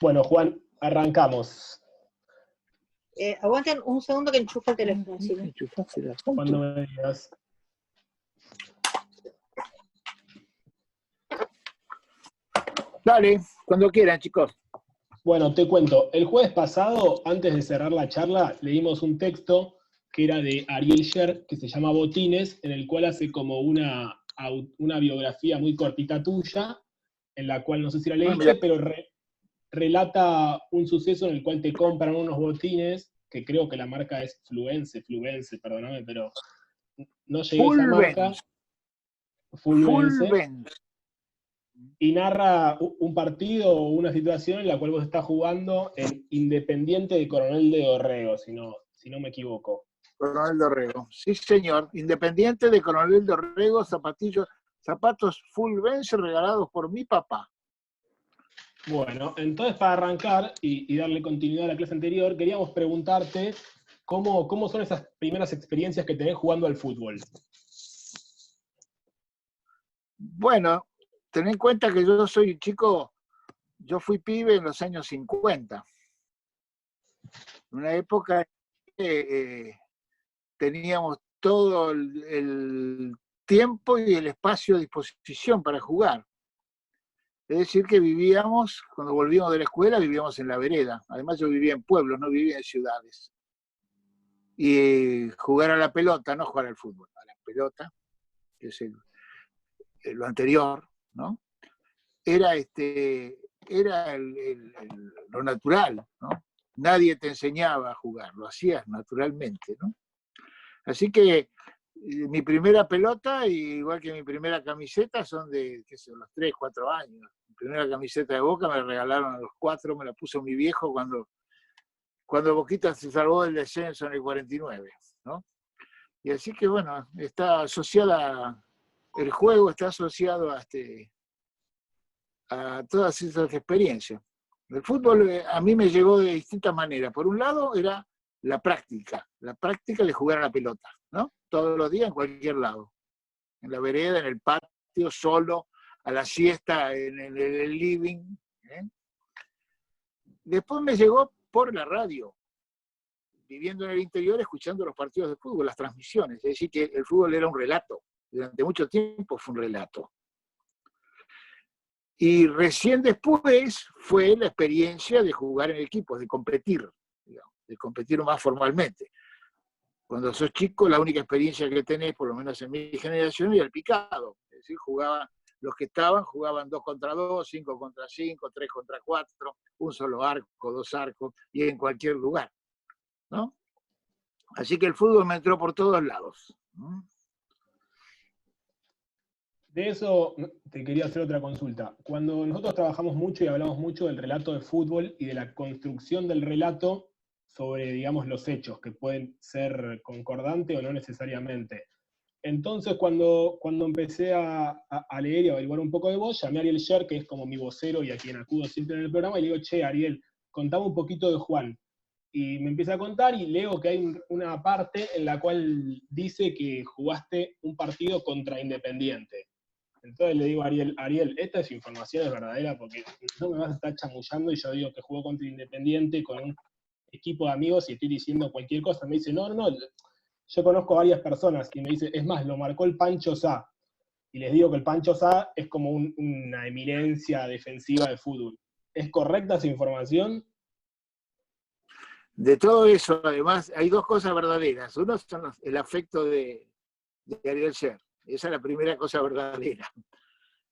Bueno, Juan, arrancamos. Aguanten un segundo que enchufa el teléfono. Cuando me digas. Dale, cuando quieran, chicos. Bueno, te cuento. El jueves pasado, antes de cerrar la charla, leímos un texto que era de Ariel Sher, que se llama Botines, en el cual hace como una biografía muy cortita tuya, en la cual no sé si la leíste, pero relata un suceso en el cual te compran unos botines, que creo que la marca es Fluence, perdóname, pero no llegué a esa marca. Fulvence. Y narra un partido o una situación en la cual vos estás jugando en Independiente de Coronel de Dorrego, si no me equivoco. Coronel Dorrego, sí señor. Independiente de Coronel Dorrego, zapatos Fulvence regalados por mi papá. Bueno, entonces para arrancar y darle continuidad a la clase anterior, queríamos preguntarte cómo son esas primeras experiencias que tenés jugando al fútbol. Bueno, ten en cuenta que yo soy chico, yo fui pibe en los años 50. Una época que teníamos todo el tiempo y el espacio a disposición para jugar. Es decir, que vivíamos, cuando volvíamos de la escuela, vivíamos en la vereda. Además, yo vivía en pueblos, no vivía en ciudades. Y jugar a la pelota, no jugar al fútbol, a la pelota, que es lo anterior, ¿no? Era lo natural, ¿no? Nadie te enseñaba a jugar, lo hacías naturalmente, ¿no? Así que mi primera pelota, igual que mi primera camiseta, son de los 3, 4 años. Mi primera camiseta de Boca me la regalaron a los 4, me la puso mi viejo cuando Boquita se salvó del descenso en el 49, ¿no? Y así que, bueno, está asociada, el juego está asociado a todas esas experiencias. El fútbol a mí me llegó de distintas maneras. Por un lado era la práctica de jugar a la pelota, ¿no? Todos los días en cualquier lado. En la vereda, en el patio, solo, a la siesta, en el living. Después me llegó por la radio, viviendo en el interior, escuchando los partidos de fútbol, las transmisiones. Es decir, que el fútbol era un relato. Durante mucho tiempo fue un relato. Y recién después fue la experiencia de jugar en equipos, de competir, digamos, de competir más formalmente. Cuando sos chico, la única experiencia que tenés, por lo menos en mi generación, era el picado. Es decir, los que jugaban 2 contra 2, 5 contra 5, 3 contra 4, un solo arco, 2 arcos, y en cualquier lugar, ¿no? Así que el fútbol me entró por todos lados. De eso te quería hacer otra consulta. Cuando nosotros trabajamos mucho y hablamos mucho del relato de fútbol y de la construcción del relato sobre, digamos, los hechos, que pueden ser concordantes o no necesariamente. Entonces, cuando empecé a leer y a averiguar un poco de vos, llamé a Ariel Sher, que es como mi vocero y a quien acudo siempre en el programa, y le digo, che, Ariel, contame un poquito de Juan. Y me empieza a contar y leo que hay una parte en la cual dice que jugaste un partido contra Independiente. Entonces le digo a Ariel, esta es información es verdadera porque no me vas a estar chamullando y yo digo que jugó contra Independiente con un equipo de amigos y estoy diciendo cualquier cosa. Me dice, no, yo conozco a varias personas y me dice, es más, lo marcó el Pancho Sá. Y les digo que el Pancho Sá es como una eminencia defensiva de fútbol. ¿Es correcta esa información? De todo eso, además, hay 2 cosas verdaderas. Uno son el afecto de Ariel Sher. Esa es la primera cosa verdadera.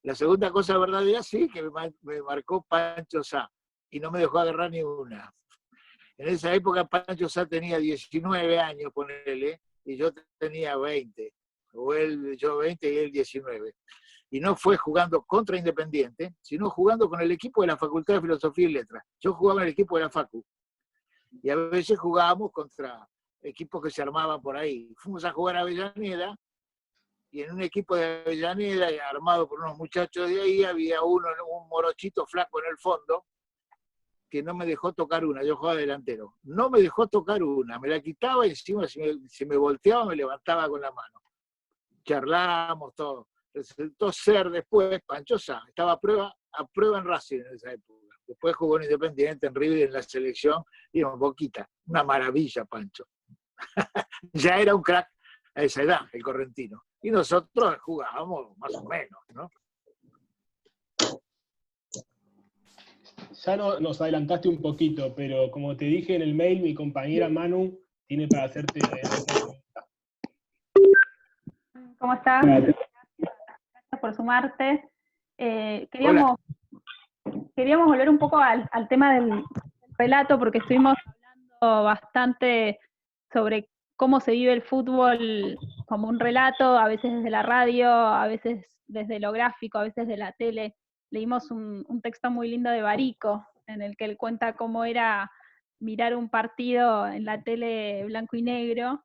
La segunda cosa verdadera, sí, que me marcó Pancho Sá y no me dejó agarrar ni una. En esa época Pancho Sá tenía 19 años, ponele, y yo tenía 20. Yo 20 y él 19. Y no fue jugando contra Independiente, sino jugando con el equipo de la Facultad de Filosofía y Letras. Yo jugaba en el equipo de la Facu. Y a veces jugábamos contra equipos que se armaban por ahí. Fuimos a jugar a Avellaneda, y en un equipo de Avellaneda, armado por unos muchachos de ahí, había un morochito flaco en el fondo, que no me dejó tocar una. Yo jugaba delantero. No me dejó tocar una. Me la quitaba y encima si me volteaba me levantaba con la mano. Charlamos todo. Resultó ser después Pancho Sá. Estaba a prueba en Racing en esa época. Después jugó en Independiente, en River, en la selección, y en Boquita. Una maravilla, Pancho. Ya era un crack a esa edad, el correntino. Y nosotros jugábamos más o menos, ¿no? Ya nos adelantaste un poquito, pero como te dije en el mail, mi compañera Manu tiene para hacerte otra pregunta. ¿Cómo estás? Gracias por sumarte. Queríamos volver un poco al tema del relato, porque estuvimos hablando bastante sobre cómo se vive el fútbol como un relato, a veces desde la radio, a veces desde lo gráfico, a veces de la tele. Leímos un texto muy lindo de Barico, en el que él cuenta cómo era mirar un partido en la tele blanco y negro,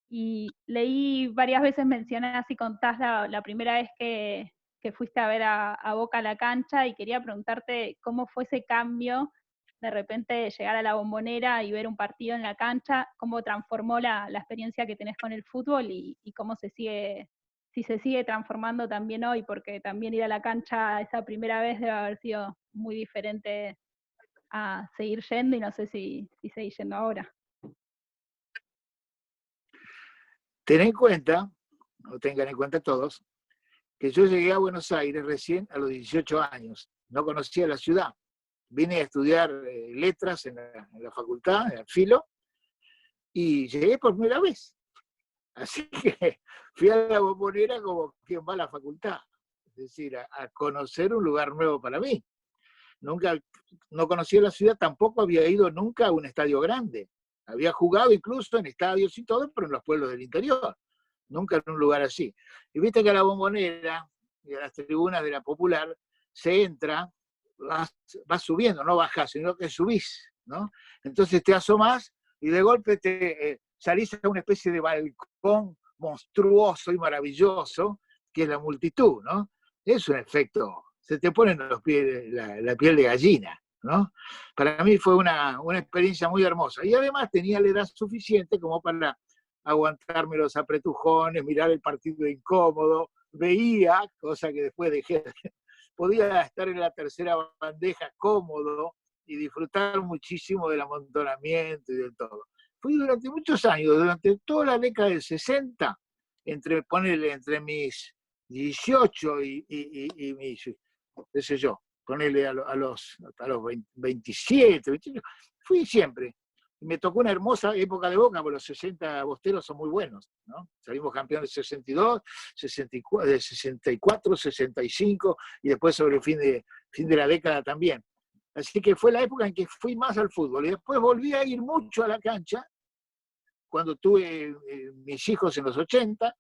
y leí varias veces mencionás y contás la primera vez que fuiste a ver a Boca a la cancha, y quería preguntarte cómo fue ese cambio, de repente llegar a la Bombonera y ver un partido en la cancha, cómo transformó la experiencia que tenés con el fútbol, y cómo si se sigue transformando también hoy, porque también ir a la cancha esa primera vez debe haber sido muy diferente a seguir yendo, y no sé si seguís yendo ahora. Ten en cuenta, o tengan en cuenta todos, que yo llegué a Buenos Aires recién a los 18 años. No conocía la ciudad. Vine a estudiar letras en la facultad, en el Filo, y llegué por primera vez. Así que fui a la Bombonera como quien va a la facultad. Es decir, a conocer un lugar nuevo para mí. Nunca, no conocía la ciudad, tampoco había ido nunca a un estadio grande. Había jugado incluso en estadios y todo, pero en los pueblos del interior. Nunca en un lugar así. Y viste que a la Bombonera y a las tribunas de la Popular se entra, vas subiendo, no bajás, sino que subís, ¿no? Entonces te asomás y de golpe te salís a una especie de balcón monstruoso y maravilloso, que es la multitud, ¿no? Es un efecto, se te ponen los pies, la piel de gallina, ¿no? Para mí fue una experiencia muy hermosa. Y además tenía la edad suficiente como para aguantarme los apretujones, mirar el partido incómodo, veía, cosa que después dejé, podía estar en la tercera bandeja cómodo y disfrutar muchísimo del amontonamiento y de todo. Fui durante muchos años, durante toda la década del 60, entre mis 18 y mis, qué sé yo, ponerle a los 27, 28, fui siempre. Me tocó una hermosa época de Boca, porque los 60 bosteros son muy buenos, ¿no? Salimos campeones de 62, 64, 65, y después sobre el fin de la década también. Así que fue la época en que fui más al fútbol. Y después volví a ir mucho a la cancha, cuando tuve mis hijos en los 80,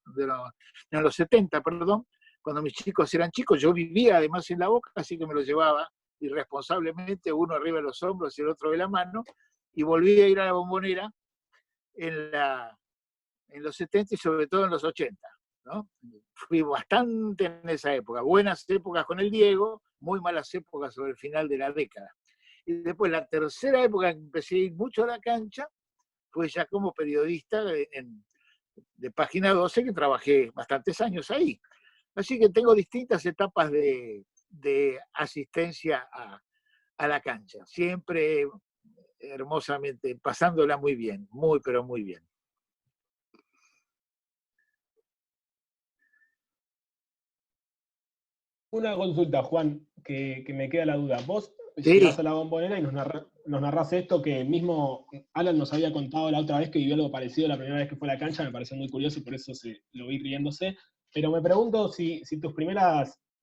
en los 70, perdón, cuando mis chicos eran chicos, yo vivía además en la Boca, así que me los llevaba irresponsablemente, uno arriba de los hombros y el otro de la mano, y volví a ir a la Bombonera en los 70 y sobre todo en los 80, ¿no? Fui bastante en esa época, buenas épocas con el Diego, muy malas épocas sobre el final de la década. Y después la tercera época en que empecé a ir mucho a la cancha fue ya como periodista de Página 12, que trabajé bastantes años ahí. Así que tengo distintas etapas de asistencia a la cancha. Siempre hermosamente, pasándola muy bien, muy, pero muy bien. Una consulta, Juan, que me queda la duda. Vos Sí. llegás a la Bombonera y nos narrás esto que mismo Alan nos había contado la otra vez que vivió algo parecido la primera vez que fue a la cancha, me pareció muy curioso y por eso lo vi riéndose. Pero me pregunto si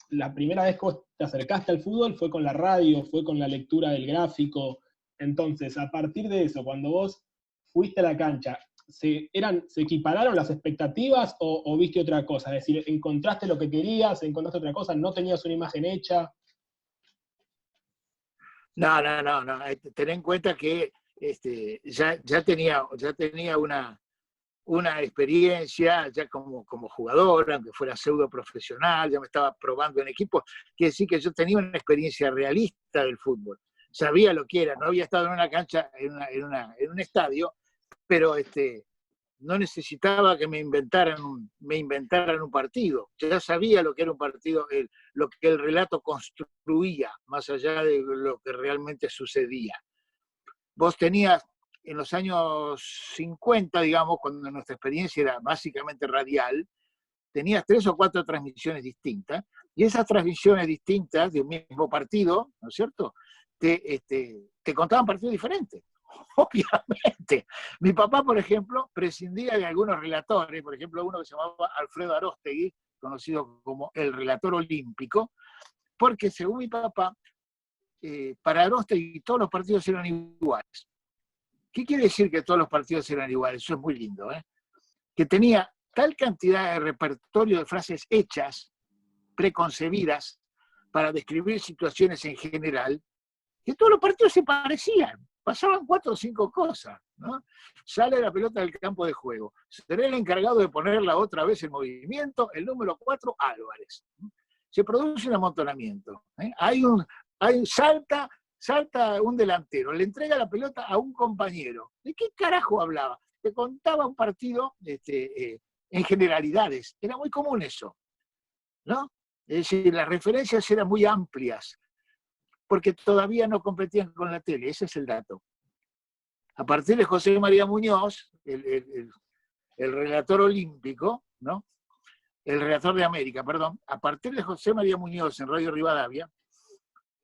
la primera vez que vos te acercaste al fútbol fue con la radio, fue con la lectura del gráfico. Entonces, a partir de eso, cuando vos fuiste a la cancha, ¿se equipararon las expectativas o viste otra cosa? Es decir, ¿encontraste lo que querías? ¿Encontraste otra cosa? ¿No tenías una imagen hecha? No. Ten en cuenta que ya tenía una experiencia ya como jugador, aunque fuera pseudo profesional, ya me estaba probando en equipos, quiere decir que yo tenía una experiencia realista del fútbol. Sabía lo que era, no había estado en una cancha, en un estadio, pero no necesitaba que me inventaran un partido. Yo ya sabía lo que era un partido, lo que el relato construía, más allá de lo que realmente sucedía. Vos tenías, en los años 50, digamos, cuando nuestra experiencia era básicamente radial, tenías 3 o 4 transmisiones distintas, y esas transmisiones distintas de un mismo partido, ¿no es cierto?, te contaban partidos diferentes. Obviamente. Mi papá, por ejemplo, prescindía de algunos relatores, por ejemplo, uno que se llamaba Alfredo Aróstegui, conocido como el relator olímpico, porque según mi papá, para Aróstegui todos los partidos eran iguales. ¿Qué quiere decir que todos los partidos eran iguales? Eso es muy lindo, ¿eh? Que tenía tal cantidad de repertorio de frases hechas, preconcebidas, para describir situaciones en general, que todos los partidos se parecían. Pasaban 4 o 5 cosas, ¿no? Sale la pelota del campo de juego. Será el encargado de ponerla otra vez en movimiento, el número 4, Álvarez. Se produce un amontonamiento. Salta un delantero, le entrega la pelota a un compañero. ¿De qué carajo hablaba? Te contaba un partido en generalidades. Era muy común eso, ¿no? Es decir, las referencias eran muy amplias, porque todavía no competían con la tele, ese es el dato. A partir de José María Muñoz, el relator olímpico, ¿no? El relator de América, perdón, a partir de José María Muñoz en Radio Rivadavia,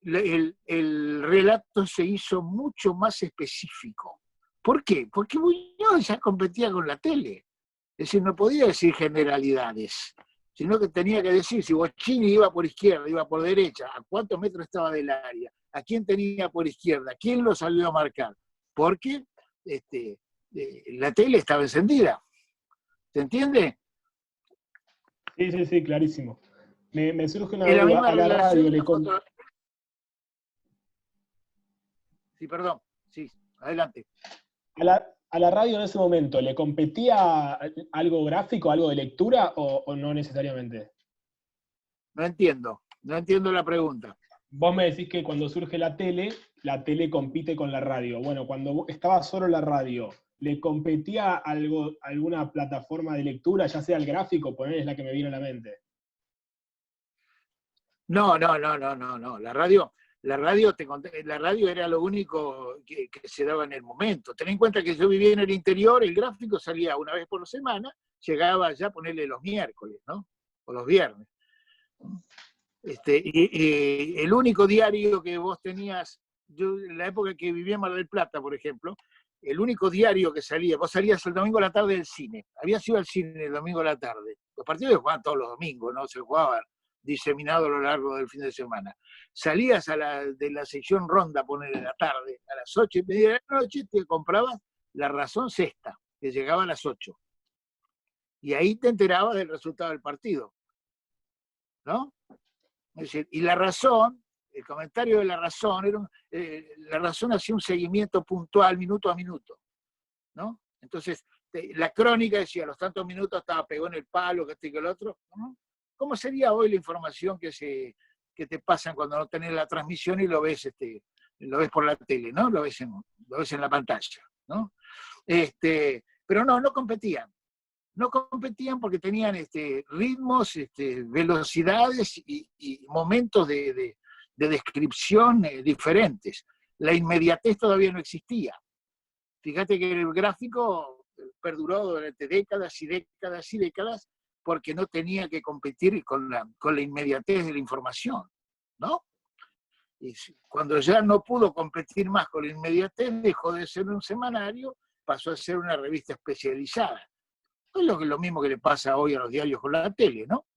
el relato se hizo mucho más específico. ¿Por qué? Porque Muñoz ya competía con la tele. Es decir, no podía decir generalidades, sino que tenía que decir si Bocchini iba por izquierda, iba por derecha, a cuántos metros estaba del área, a quién tenía por izquierda, quién lo salió a marcar, porque la tele estaba encendida. ¿Se entiende? Sí, clarísimo. Me surge una En la duda. misma A la radio le Sí, perdón. Sí, adelante. a la radio en ese momento, ¿le competía algo gráfico, algo de lectura o no necesariamente? No entiendo la pregunta. Vos me decís que cuando surge la tele compite con la radio. Bueno, cuando estaba solo la radio, ¿le competía alguna plataforma de lectura, ya sea el gráfico, ponele, es la que me vino a la mente? No. La radio era lo único que se daba en el momento. Ten en cuenta que yo vivía en el interior, el gráfico salía una vez por semana, llegaba ya a ponerle los miércoles, ¿no? O los viernes. Y el único diario que vos tenías, yo en la época que vivía en Mar del Plata, por ejemplo, el único diario que salía, vos salías el domingo a la tarde del cine, habías ido al cine el domingo a la tarde, los partidos se jugaban todos los domingos, no se jugaban diseminados a lo largo del fin de semana. Salías de la sección Ronda, poner en la tarde, a las 8:30 de la noche, te comprabas La Razón Sexta, que llegaba a las 8. Y ahí te enterabas del resultado del partido, ¿no? Es decir, y La Razón, el comentario de La Razón, La Razón hacía un seguimiento puntual, minuto a minuto, ¿no? Entonces, la crónica decía, a los tantos minutos estaba pegó en el palo, que este y que el otro, ¿no? ¿Cómo sería hoy la información que te pasan cuando no tenés la transmisión y lo ves por la tele, ¿no? Lo ves en la pantalla, ¿no? Pero no competían. No competían porque tenían ritmos, velocidades y momentos de descripción diferentes. La inmediatez todavía no existía. Fíjate que el gráfico perduró durante décadas y décadas y décadas porque no tenía que competir con la inmediatez de la información, ¿no? Y cuando ya no pudo competir más con la inmediatez, dejó de ser un semanario, pasó a ser una revista especializada. Es lo mismo que le pasa hoy a los diarios con la tele, ¿no?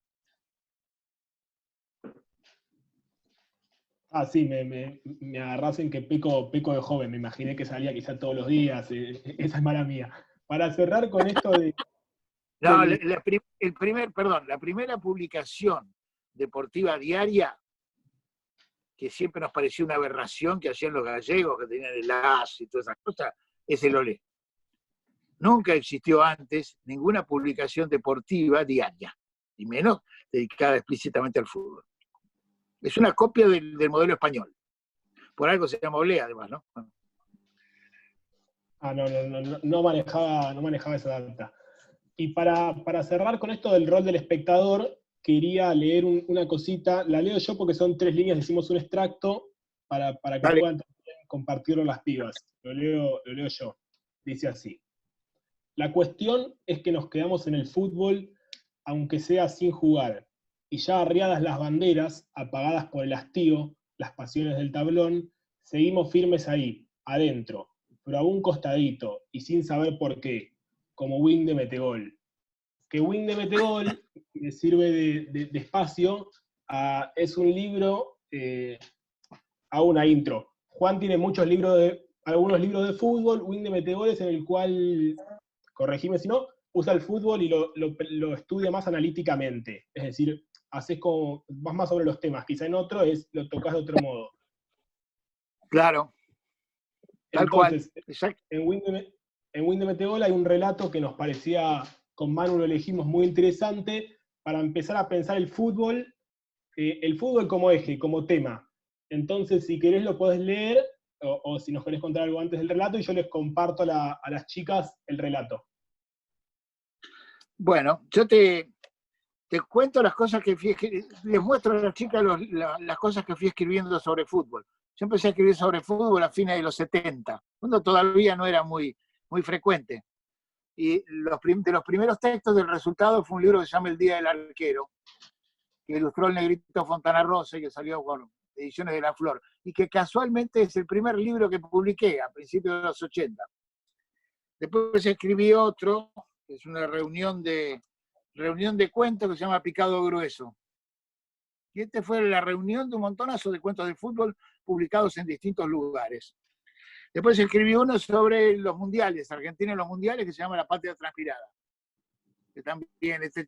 Sí, me agarrás en que peco de joven, me imaginé que salía quizá todos los días, esa es mala mía. Para cerrar con esto de... No, la primera publicación deportiva diaria, que siempre nos pareció una aberración que hacían los gallegos, que tenían el AS y todas esas cosas, es el Olé. Nunca existió antes ninguna publicación deportiva diaria, y menos dedicada explícitamente al fútbol. Es una copia del modelo español. Por algo se llama Olé, además, ¿no? No manejaba esa data. Y para cerrar con esto del rol del espectador, quería leer una cosita. La leo yo porque son 3 líneas, hicimos un extracto para que Dale. puedan también compartirlo las pibas. Lo leo yo. Dice así. La cuestión es que nos quedamos en el fútbol, aunque sea sin jugar, y ya arriadas las banderas, apagadas por el hastío, las pasiones del tablón, seguimos firmes ahí, adentro, pero a un costadito, y sin saber por qué, como win de metegol. Que win de metegol me sirve de espacio, es un libro, hago una intro. Juan tiene algunos libros de fútbol, win de metegol es en el cual, corregime si no, usa el fútbol y lo estudia más analíticamente. Es decir, vas más sobre los temas. Quizá en otro lo tocas de otro modo. Claro. Tal Entonces, cual. Exacto. en Win de Metegol hay un relato que nos parecía, con Manu lo elegimos, muy interesante, para empezar a pensar el fútbol como eje, como tema. Entonces, si querés lo podés leer, o si nos querés contar algo antes del relato, y yo les comparto a las chicas el relato. Bueno, yo te cuento las cosas que les muestro a las chicas las cosas que fui escribiendo sobre fútbol. Yo empecé a escribir sobre fútbol a fines de los 70, cuando todavía no era muy, muy frecuente. Y de los primeros textos del resultado fue un libro que se llama El Día del Arquero, que ilustró el negrito Fontana Rosa y que salió por Ediciones de la Flor, y que casualmente es el primer libro que publiqué a principios de los 80. Después escribí otro, que es una reunión de cuentos que se llama Picado Grueso. Y esta fue la reunión de un montonazo de cuentos de fútbol publicados en distintos lugares. Después escribí uno sobre los mundiales, Argentina en los mundiales, que se llama La Patria Transpirada, que también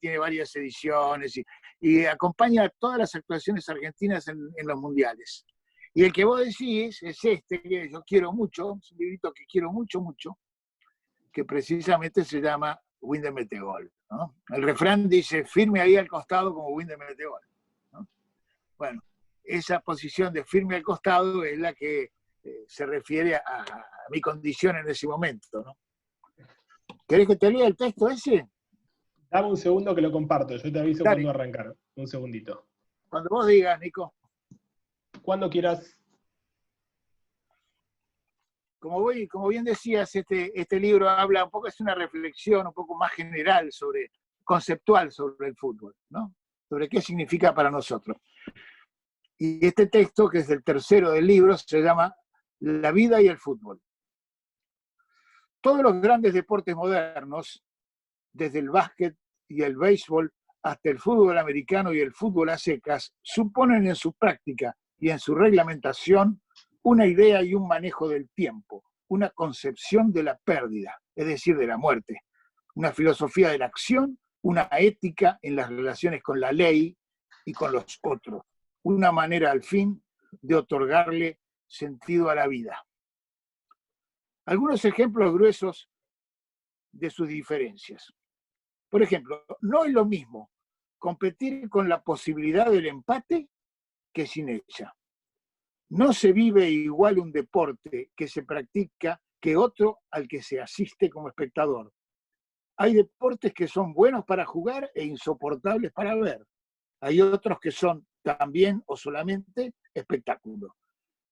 tiene varias ediciones y acompaña a todas las actuaciones argentinas en los mundiales. Y el que vos decís es que yo quiero mucho, es un librito que quiero mucho, mucho, que precisamente se llama Win de Metegol, ¿no? El refrán dice, firme ahí al costado como Win de Metegol, ¿no? Bueno, esa posición de firme al costado es la que se refiere a mi condición en ese momento, ¿no? ¿Querés que te lea el texto ese? Dame un segundo que lo comparto, yo te aviso Dale. cuando arrancar. Un segundito. Cuando vos digas, Nico. Cuando quieras. Como bien decías, este libro habla un poco, es una reflexión un poco más general, conceptual sobre el fútbol, ¿no? Sobre qué significa para nosotros. Y este texto, que es el tercero del libro, se llama La vida y el fútbol. Todos los grandes deportes modernos, desde el básquet y el béisbol hasta el fútbol americano y el fútbol a secas, suponen en su práctica y en su reglamentación una idea y un manejo del tiempo, una concepción de la pérdida, es decir, de la muerte, una filosofía de la acción, una ética en las relaciones con la ley y con los otros, una manera al fin de otorgarle sentido a la vida. Algunos ejemplos gruesos de sus diferencias. Por ejemplo, no es lo mismo competir con la posibilidad del empate que sin ella. No se vive igual un deporte que se practica que otro al que se asiste como espectador. Hay deportes que son buenos para jugar e insoportables para ver. Hay otros que son también o solamente espectáculo.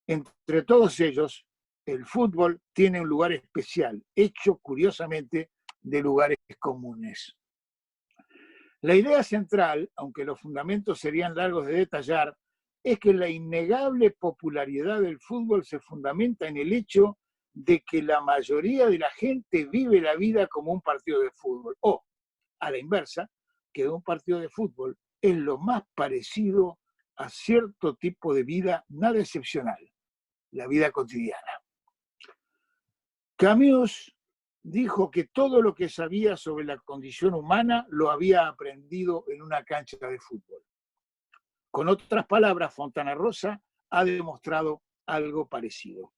Entre todos ellos, el fútbol tiene un lugar especial, hecho curiosamente de lugares comunes. La idea central, aunque los fundamentos serían largos de detallar, es que la innegable popularidad del fútbol se fundamenta en el hecho de que la mayoría de la gente vive la vida como un partido de fútbol, o, a la inversa, que un partido de fútbol es lo más parecido a cierto tipo de vida nada excepcional, la vida cotidiana. Camus dijo que todo lo que sabía sobre la condición humana lo había aprendido en una cancha de fútbol. Con otras palabras, Fontana Rosa ha demostrado algo parecido.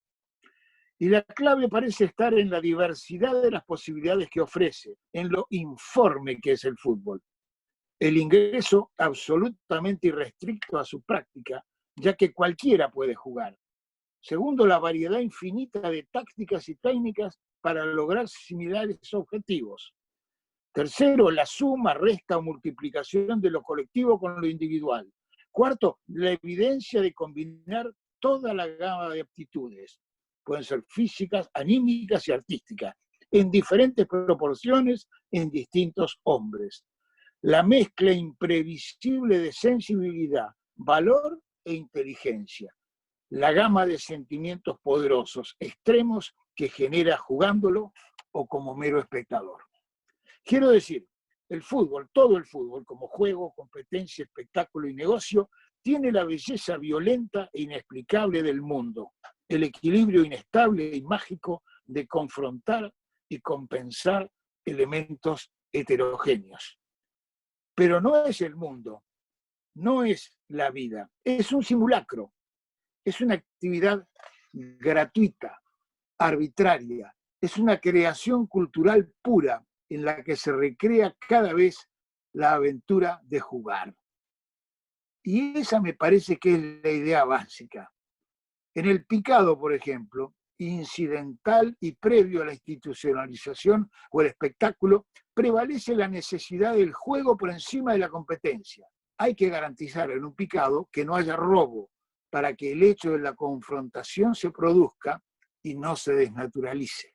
Y la clave parece estar en la diversidad de las posibilidades que ofrece, en lo informe que es el fútbol. El ingreso absolutamente irrestricto a su práctica, ya que cualquiera puede jugar. Segundo, la variedad infinita de tácticas y técnicas para lograr similares objetivos. Tercero, la suma, resta o multiplicación de lo colectivo con lo individual. Cuarto, la evidencia de combinar toda la gama de aptitudes. Pueden ser físicas, anímicas y artísticas, en diferentes proporciones en distintos hombres. La mezcla imprevisible de sensibilidad, valor e inteligencia. La gama de sentimientos poderosos, extremos, que genera jugándolo o como mero espectador. Quiero decir, el fútbol, todo el fútbol, como juego, competencia, espectáculo y negocio, tiene la belleza violenta e inexplicable del mundo, el equilibrio inestable y mágico de confrontar y compensar elementos heterogéneos. Pero no es el mundo, no es la vida, es un simulacro, es una actividad gratuita, arbitraria, es una creación cultural pura en la que se recrea cada vez la aventura de jugar. Y esa me parece que es la idea básica. En el picado, por ejemplo, incidental y previo a la institucionalización o el espectáculo, prevalece la necesidad del juego por encima de la competencia. Hay que garantizar en un picado que no haya robo para que el hecho de la confrontación se produzca y no se desnaturalice.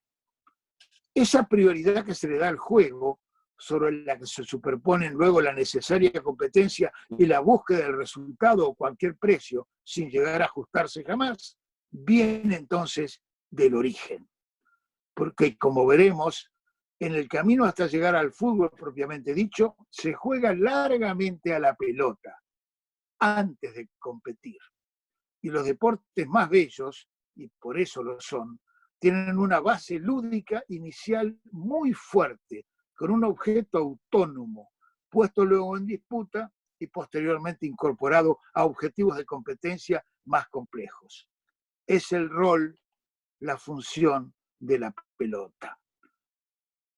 Esa prioridad que se le da al juego, sobre la que se superponen luego la necesaria competencia y la búsqueda del resultado a cualquier precio, sin llegar a ajustarse jamás, viene entonces del origen. Porque, como veremos, en el camino hasta llegar al fútbol propiamente dicho, se juega largamente a la pelota, antes de competir. Y los deportes más bellos, y por eso lo son, tienen una base lúdica inicial muy fuerte, con un objeto autónomo, puesto luego en disputa y posteriormente incorporado a objetivos de competencia más complejos. Es el rol, la función de la pelota.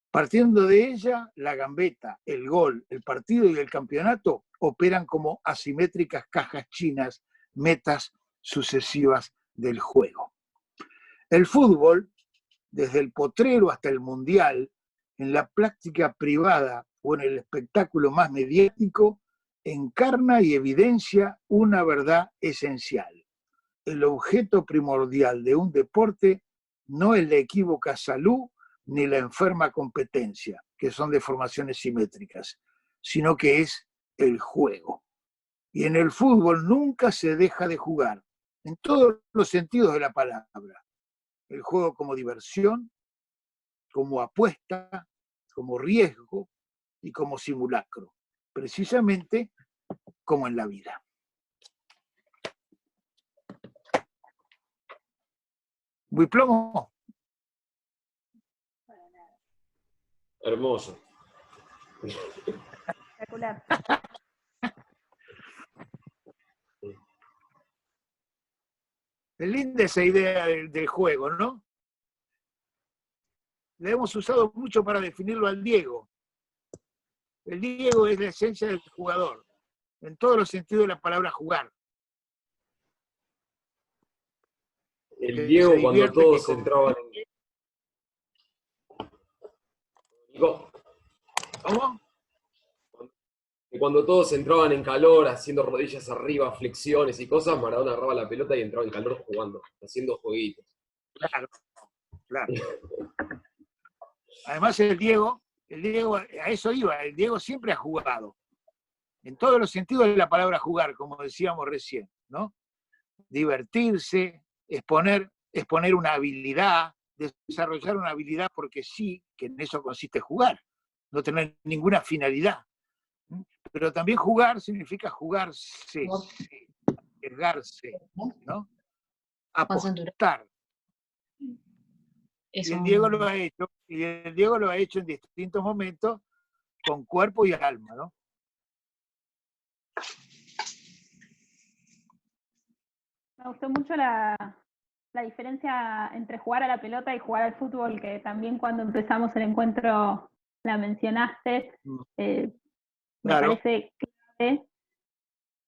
Partiendo de ella, la gambeta, el gol, el partido y el campeonato operan como asimétricas cajas chinas, metas sucesivas del juego. El fútbol, desde el potrero hasta el mundial, en la práctica privada o en el espectáculo más mediático, encarna y evidencia una verdad esencial. El objeto primordial de un deporte no es la equívoca salud ni la enferma competencia, que son deformaciones simétricas, sino que es el juego. Y en el fútbol nunca se deja de jugar, en todos los sentidos de la palabra. El juego como diversión, como apuesta, como riesgo y como simulacro, precisamente como en la vida. ¿Muy plomo? Hermoso. Espectacular. Es linda esa idea del juego, ¿no? La hemos usado mucho para definirlo al Diego. El Diego es la esencia del jugador, en todos los sentidos de la palabra jugar. El Diego cuando todos entraban en... ¿Cómo? Cuando todos entraban en calor, haciendo rodillas arriba, flexiones y cosas, Maradona agarraba la pelota y entraba en calor jugando, haciendo jueguitos. Claro, claro. Además el Diego, a eso iba, el Diego siempre ha jugado. En todos los sentidos de la palabra jugar, como decíamos recién, ¿no? Divertirse, exponer una habilidad, desarrollar una habilidad porque sí, que en eso consiste jugar, no tener ninguna finalidad. Pero también jugar significa jugarse, arriesgarse, ¿no? Apostar. Y el Diego lo ha hecho, en distintos momentos con cuerpo y alma, ¿no? Me gustó mucho la diferencia entre jugar a la pelota y jugar al fútbol, que también cuando empezamos el encuentro la mencionaste. Me parece clave.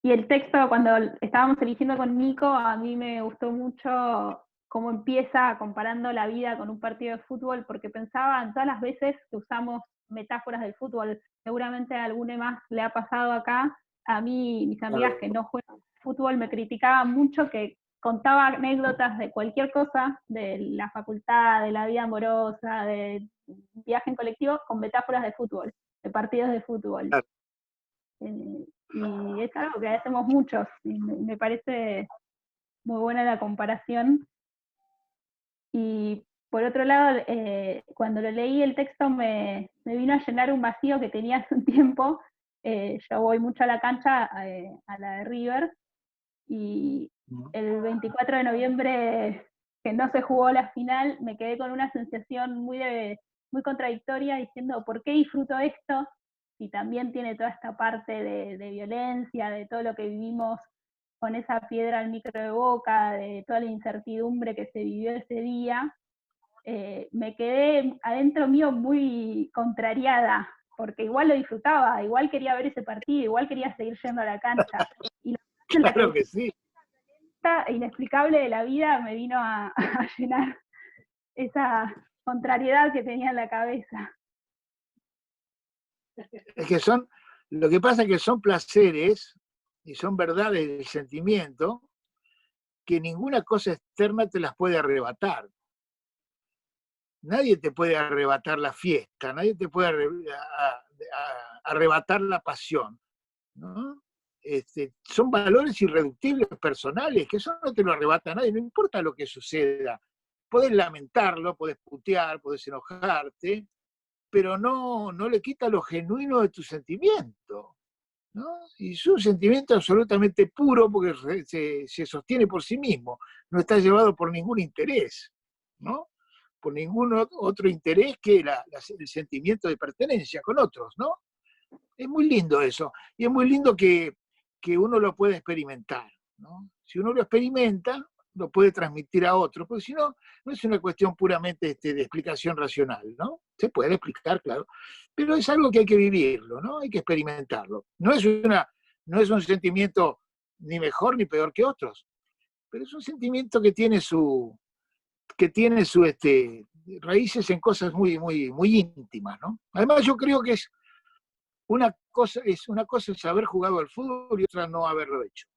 Y el texto, cuando estábamos eligiendo con Nico, a mí me gustó mucho cómo empieza comparando la vida con un partido de fútbol, porque pensaba en todas las veces que usamos metáforas del fútbol. Seguramente a alguno más le ha pasado acá. A mí, mis amigas que no juegan fútbol me criticaban mucho que contaba anécdotas de cualquier cosa, de la facultad, de la vida amorosa, de viaje en colectivo, con metáforas de fútbol, de partidos de fútbol. Claro. Y es algo que hacemos muchos, y me parece muy buena la comparación. Y por otro lado, cuando lo leí el texto me vino a llenar un vacío que tenía hace un tiempo. Yo voy mucho a la cancha, a la de River, y el 24 de noviembre, que no se jugó la final, me quedé con una sensación muy contradictoria, diciendo, ¿por qué disfruto esto? Y también tiene toda esta parte de violencia, de todo lo que vivimos con esa piedra al micro de Boca, de toda la incertidumbre que se vivió ese día. Me quedé adentro mío muy contrariada, porque igual lo disfrutaba, igual quería ver ese partido, igual quería seguir yendo a la cancha. Y Claro que sí. esta inexplicable de la vida me vino a llenar esa contrariedad que tenía en la cabeza. Es que lo que pasa es que son placeres y son verdades del sentimiento que ninguna cosa externa te las puede arrebatar. Nadie te puede arrebatar la fiesta, nadie te puede arrebatar la pasión, ¿no? Son valores irreductibles personales, que eso no te lo arrebata nadie, no importa lo que suceda. Podés lamentarlo, podés putear, podés enojarte, pero no le quita lo genuino de tu sentimiento, ¿no? Y es un sentimiento absolutamente puro porque se sostiene por sí mismo, no está llevado por ningún interés, ¿no? Por ningún otro interés que el sentimiento de pertenencia con otros, ¿no? Es muy lindo eso, y es muy lindo que uno lo pueda experimentar, ¿no? Si uno lo experimenta, lo puede transmitir a otro, porque si no, no es una cuestión puramente de explicación racional, ¿no? Se puede explicar, claro, pero es algo que hay que vivirlo, ¿no? Hay que experimentarlo. No es un sentimiento ni mejor ni peor que otros, pero es un sentimiento que tiene raíces en cosas muy, muy, muy íntimas, ¿no? Además, yo creo que una cosa es haber jugado al fútbol y otra no haberlo hecho.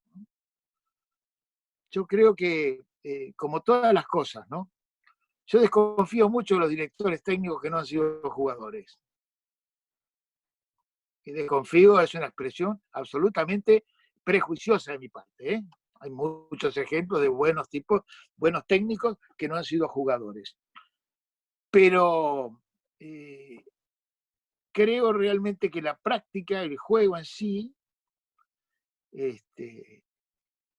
Yo creo que, como todas las cosas, ¿no? Yo desconfío mucho de los directores técnicos que no han sido jugadores. Y desconfío es una expresión absolutamente prejuiciosa de mi parte, ¿eh? Hay muchos ejemplos de buenos técnicos que no han sido jugadores. Pero creo realmente que la práctica, el juego en sí,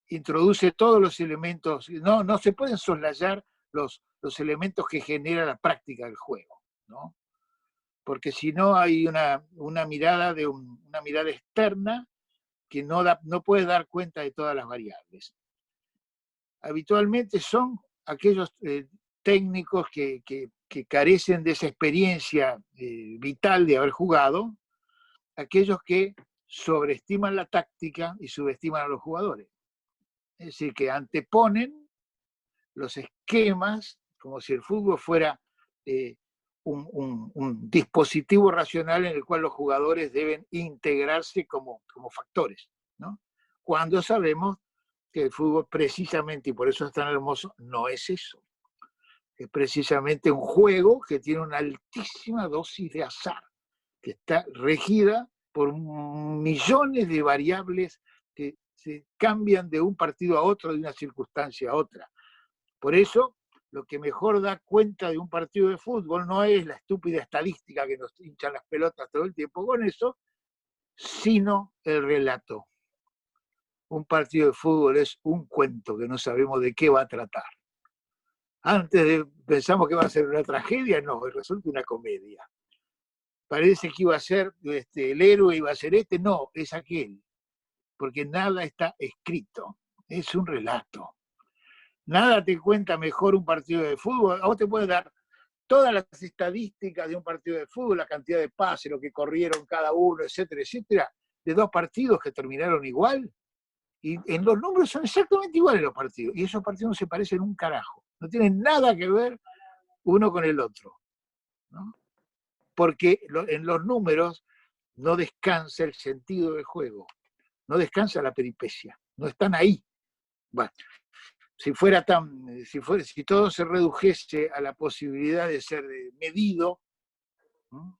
introduce todos los elementos, no se pueden soslayar los elementos que genera la práctica del juego, ¿no? Porque si no hay una mirada externa que no puede dar cuenta de todas las variables. Habitualmente son aquellos técnicos que carecen de esa experiencia vital de haber jugado, aquellos que sobreestiman la táctica y subestiman a los jugadores. Es decir, que anteponen los esquemas como si el fútbol fuera un dispositivo racional en el cual los jugadores deben integrarse como factores, ¿no? Cuando sabemos que el fútbol precisamente, y por eso es tan hermoso, no es eso. Es precisamente un juego que tiene una altísima dosis de azar, que está regida por millones de variables que se cambian de un partido a otro, de una circunstancia a otra. Por eso, lo que mejor da cuenta de un partido de fútbol no es la estúpida estadística que nos hinchan las pelotas todo el tiempo con eso, sino el relato. Un partido de fútbol es un cuento que no sabemos de qué va a tratar. Antes pensamos que va a ser una tragedia, no, resulta una comedia. Parece que iba a ser el héroe, iba a ser no, es aquel. Porque nada está escrito, es un relato. Nada te cuenta mejor un partido de fútbol. A vos te puede dar todas las estadísticas de un partido de fútbol, la cantidad de pases, lo que corrieron cada uno, etcétera, etcétera, de dos partidos que terminaron igual. Y en los números son exactamente iguales los partidos. Y esos partidos no se parecen un carajo. No tienen nada que ver uno con el otro, ¿no? Porque en los números no descansa el sentido del juego, no descansa la peripecia, no están ahí. Bueno, si todo se redujese a la posibilidad de ser medido, ¿no?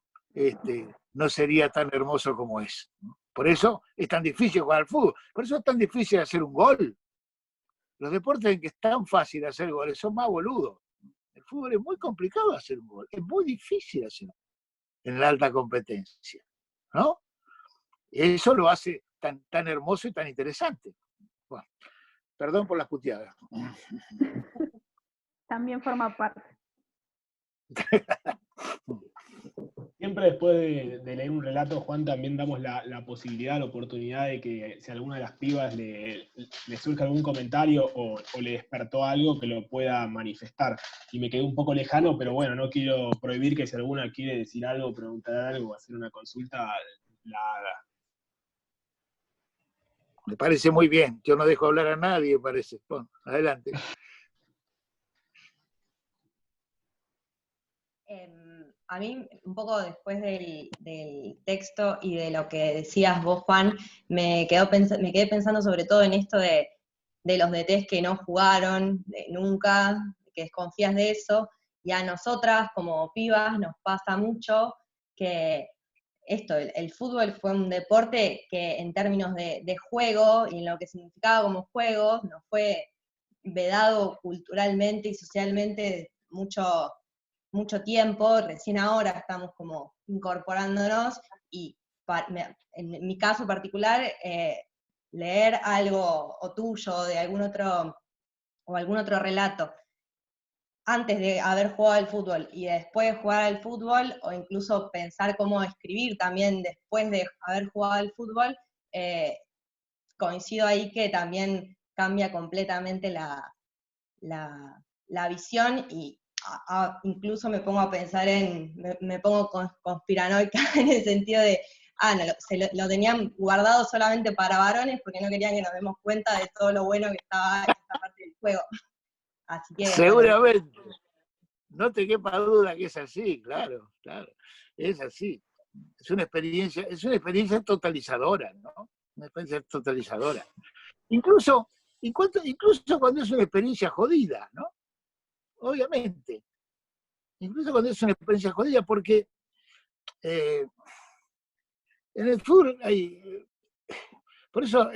No sería tan hermoso como es, ¿no? Por eso es tan difícil jugar al fútbol, por eso es tan difícil hacer un gol. Los deportes en que es tan fácil hacer goles son más boludos. El fútbol es muy complicado hacer un gol, es muy difícil hacer en la alta competencia, ¿no? Eso lo hace tan hermoso y tan interesante. Bueno, perdón por las puteadas. También forma parte. Siempre después de leer un relato, Juan, también damos la posibilidad, la oportunidad de que si a alguna de las pibas le surge algún comentario o le despertó algo, que lo pueda manifestar. Y me quedé un poco lejano, pero bueno, no quiero prohibir que si alguna quiere decir algo, preguntar algo, hacer una consulta, la haga. Me parece muy bien. Yo no dejo hablar a nadie, parece. Bueno, adelante. A mí, un poco después del texto y de lo que decías vos, Juan, me quedé pensando sobre todo en esto de los DTs que no jugaron nunca, que desconfías de eso, y a nosotras como pibas nos pasa mucho que el fútbol fue un deporte que en términos de juego y en lo que significaba como juego, nos fue vedado culturalmente y socialmente mucho tiempo. Recién ahora estamos como incorporándonos, y en mi caso particular, leer algo o tuyo de algún otro relato antes de haber jugado al fútbol y después de jugar al fútbol, o incluso pensar cómo escribir también después de haber jugado al fútbol, coincido ahí que también cambia completamente la visión, y incluso me pongo a pensar me pongo conspiranoica en el sentido de, no, lo tenían guardado solamente para varones porque no querían que nos demos cuenta de todo lo bueno que estaba en esta parte del juego. Así que, seguramente, bueno, no te quepa duda que es así, claro, es así. Es una experiencia totalizadora, ¿no? Una experiencia totalizadora. Incluso cuando es una experiencia jodida, ¿no? Obviamente. Incluso cuando es una experiencia jodida, porque en el fútbol hay... Por eso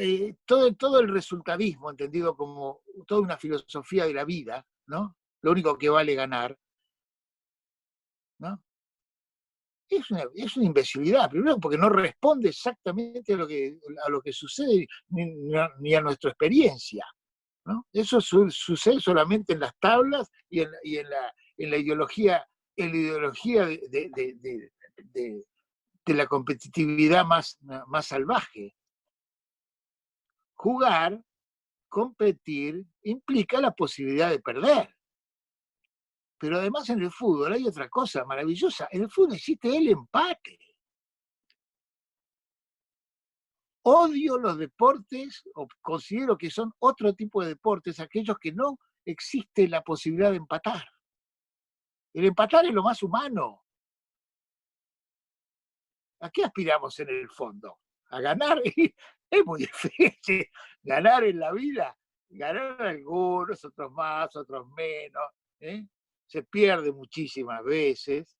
todo el resultadismo, entendido como toda una filosofía de la vida, ¿no? Lo único que vale ganar, ¿no? Es una imbecilidad, primero porque no responde exactamente a lo que sucede ni a nuestra experiencia, ¿no? Eso sucede solamente en las tablas y en la ideología de la competitividad más salvaje. Jugar, competir, implica la posibilidad de perder. Pero además en el fútbol hay otra cosa maravillosa. En el fútbol existe el empate. Odio los deportes, o considero que son otro tipo de deportes, aquellos que no existe la posibilidad de empatar. El empatar es lo más humano. ¿A qué aspiramos en el fondo? ¿A ganar? Es muy difícil ganar en la vida. Ganar algunos, otros más, otros menos. Se pierde muchísimas veces.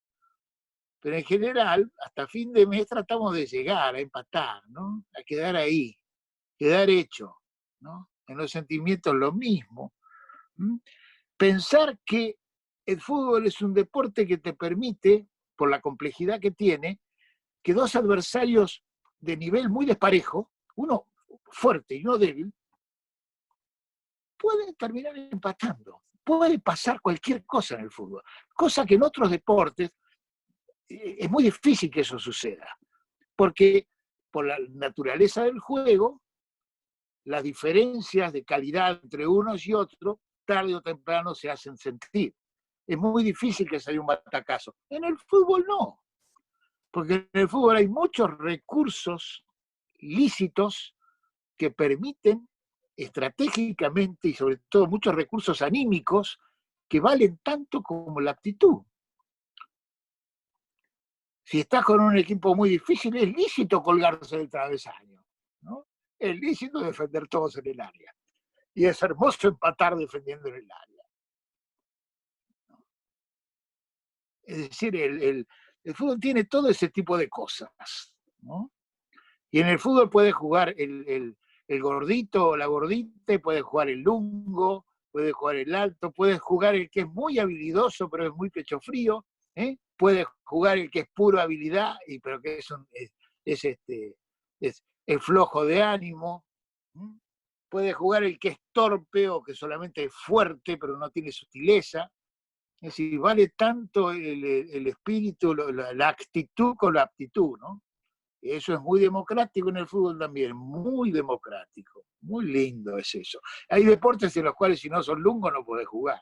Pero en general, hasta fin de mes tratamos de llegar a empatar, ¿no? A quedar ahí, quedar hecho, ¿no? En los sentimientos lo mismo. Pensar que el fútbol es un deporte que te permite, por la complejidad que tiene, que dos adversarios de nivel muy desparejo, uno fuerte y uno débil, pueden terminar empatando. Puede pasar cualquier cosa en el fútbol, cosa que en otros deportes es muy difícil que eso suceda, porque por la naturaleza del juego, las diferencias de calidad entre unos y otros, tarde o temprano se hacen sentir. Es muy difícil que se haya un batacazo. En el fútbol no, porque en el fútbol hay muchos recursos lícitos que permiten estratégicamente, y sobre todo muchos recursos anímicos, que valen tanto como la aptitud. Si estás con un equipo muy difícil, es lícito colgarse del travesaño, ¿no? Es lícito defender todos en el área. Y es hermoso empatar defendiendo en el área. Es decir, el fútbol tiene todo ese tipo de cosas, ¿no? Y en el fútbol puede jugar el gordito o la gordita, puede jugar el lungo, puede jugar el alto, puede jugar el que es muy habilidoso pero es muy pecho frío, ¿eh? Puede jugar el que es puro habilidad, pero que es flojo de ánimo. Puede jugar el que es torpe o que solamente es fuerte pero no tiene sutileza. Es decir, vale tanto el espíritu, la actitud con la aptitud, ¿no? Eso es muy democrático en el fútbol también, muy democrático, muy lindo es eso. Hay deportes en los cuales si no sos lungo no podés jugar,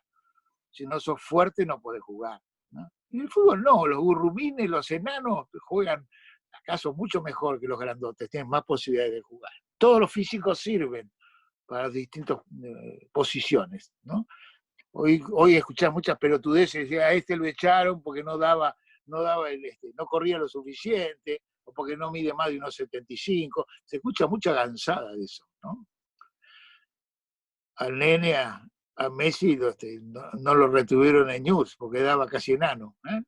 si no sos fuerte no podés jugar, ¿no? En el fútbol no, los gurrumines, los enanos juegan acaso mucho mejor que los grandotes, tienen más posibilidades de jugar. Todos los físicos sirven para distintas posiciones, ¿no? Hoy escuchás muchas pelotudeces, a este lo echaron porque no corría lo suficiente, o porque no mide más de unos 75. Se escucha mucha gansada de eso, ¿no? Al nene, a Messi, no lo retuvieron en News porque daba casi enano, ¿eh?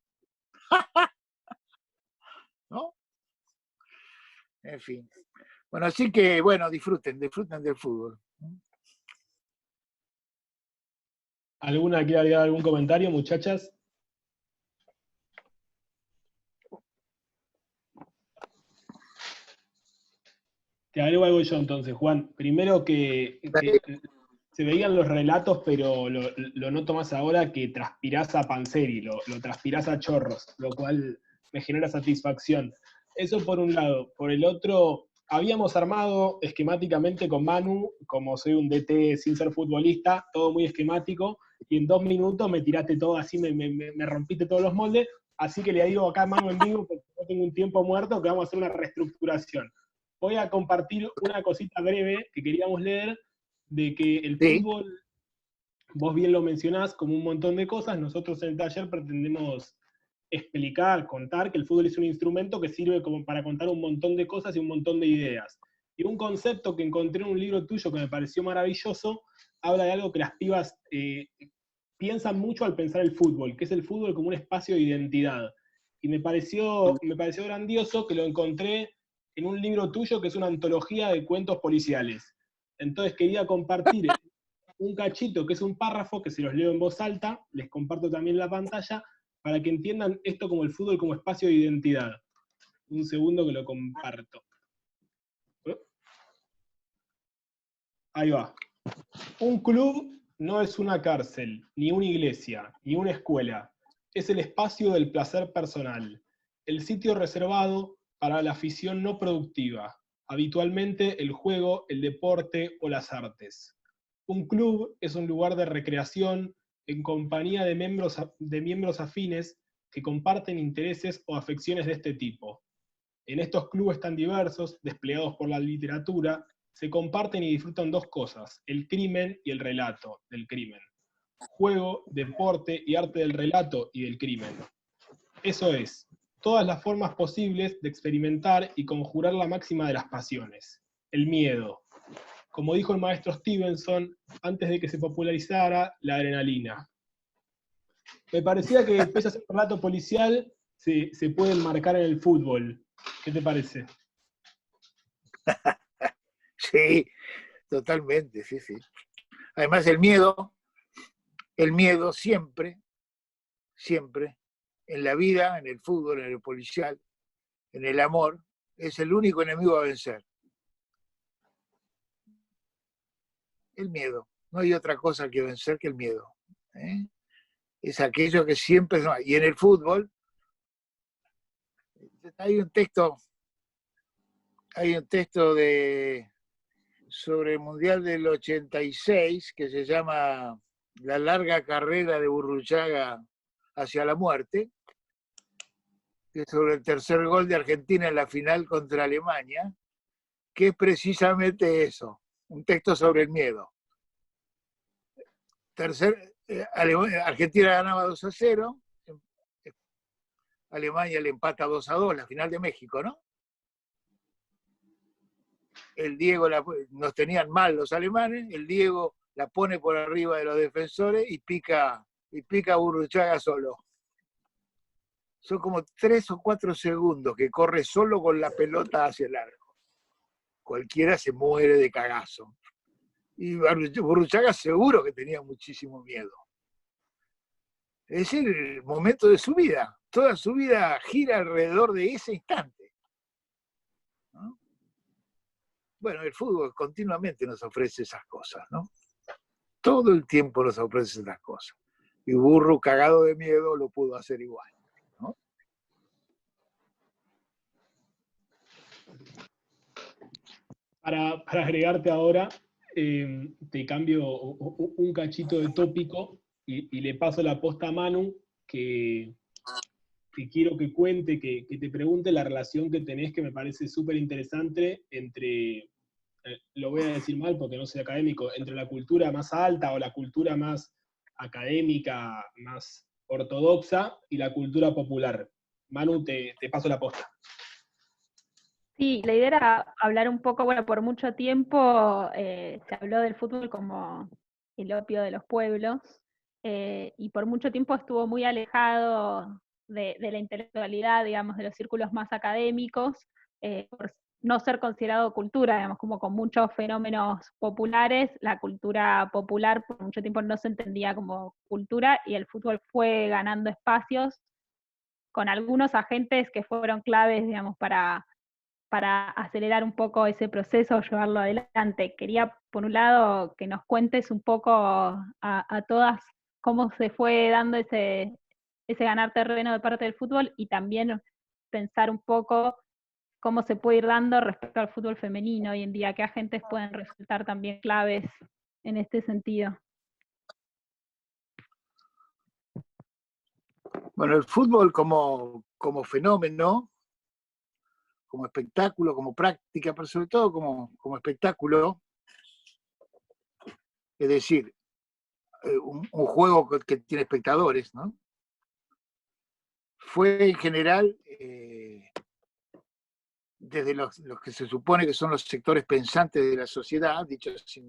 ¿No? En fin. Bueno, así que, bueno, disfruten del fútbol. ¿Alguna quiere agregar algún comentario, muchachas? Te agrego algo yo entonces, Juan. Primero que se veían los relatos, pero lo noto más ahora que transpirás a Panzeri, lo transpirás a chorros, lo cual me genera satisfacción. Eso por un lado. Por el otro, habíamos armado esquemáticamente con Manu, como soy un DT sin ser futbolista, todo muy esquemático, y en 2 minutos me tiraste todo así, me rompiste todos los moldes, así que le digo acá a Manu en vivo, porque no tengo un tiempo muerto, que vamos a hacer una reestructuración. Voy a compartir una cosita breve que queríamos leer, de que el fútbol, vos bien lo mencionás, como un montón de cosas. Nosotros en el taller pretendemos explicar, contar que el fútbol es un instrumento que sirve como para contar un montón de cosas y un montón de ideas. Y un concepto que encontré en un libro tuyo que me pareció maravilloso, habla de algo que las pibas piensan mucho al pensar el fútbol, que es el fútbol como un espacio de identidad. Y me pareció grandioso que lo encontré en un libro tuyo que es una antología de cuentos policiales. Entonces quería compartir un cachito que es un párrafo, que se los leo en voz alta, les comparto también la pantalla, para que entiendan esto como el fútbol como espacio de identidad. Un segundo que lo comparto. Ahí va. Un club no es una cárcel, ni una iglesia, ni una escuela. Es el espacio del placer personal, el sitio reservado para la afición no productiva, habitualmente el juego, el deporte o las artes. Un club es un lugar de recreación en compañía de miembros afines que comparten intereses o afecciones de este tipo. En estos clubes tan diversos, desplegados por la literatura, se comparten y disfrutan dos cosas: el crimen y el relato del crimen. Juego, deporte y arte del relato y del crimen. Eso es, todas las formas posibles de experimentar y conjurar la máxima de las pasiones, el miedo. Como dijo el maestro Stevenson, antes de que se popularizara la adrenalina. Me parecía que pese a ser un relato policial, se puede enmarcar en el fútbol. ¿Qué te parece? Sí, totalmente, sí. Además el miedo siempre, en la vida, en el fútbol, en el policial, en el amor, es el único enemigo a vencer. El miedo. No hay otra cosa que vencer que el miedo, ¿eh? Es aquello que siempre... Y en el fútbol hay un texto sobre el Mundial del 86 que se llama La larga carrera de Burruchaga hacia la muerte, que es sobre el tercer gol de Argentina en la final contra Alemania, que es precisamente eso, un texto sobre el miedo. Argentina ganaba 2-0, Alemania le empata 2-2, la final de México, ¿no? El Diego nos tenían mal los alemanes, el Diego la pone por arriba de los defensores y pica a Burruchaga solo. Son como 3 o 4 segundos que corre solo con la pelota hacia el arco. Cualquiera se muere de cagazo. Y Burruchaga seguro que tenía muchísimo miedo. Es decir, el momento de su vida. Toda su vida gira alrededor de ese instante, ¿no? Bueno, el fútbol continuamente nos ofrece esas cosas, ¿no? Todo el tiempo nos ofrece esas cosas. Y Burro, cagado de miedo, lo pudo hacer igual, ¿no? Para agregarte ahora, te cambio un cachito de tópico y le paso la posta a Manu, que quiero que cuente, que te pregunte la relación que tenés, que me parece súper interesante, entre, lo voy a decir mal porque no soy académico, entre la cultura más alta o la cultura más académica, más ortodoxa, y la cultura popular. Manu, te paso la posta. Sí, la idea era hablar un poco, bueno, por mucho tiempo se habló del fútbol como el opio de los pueblos, y por mucho tiempo estuvo muy alejado de la intelectualidad, digamos, de los círculos más académicos, por no ser considerado cultura, digamos, como con muchos fenómenos populares, la cultura popular por mucho tiempo no se entendía como cultura, y el fútbol fue ganando espacios con algunos agentes que fueron claves, digamos, para acelerar un poco ese proceso, llevarlo adelante. Quería, por un lado, que nos cuentes un poco a todas cómo se fue dando ese ganar terreno de parte del fútbol, y también pensar un poco cómo se puede ir dando respecto al fútbol femenino hoy en día, qué agentes pueden resultar también claves en este sentido. Bueno, el fútbol como fenómeno, como espectáculo, como práctica, pero sobre todo como espectáculo, es decir, un juego que tiene espectadores, ¿no? Fue en general, desde los que se supone que son los sectores pensantes de la sociedad, dicho sin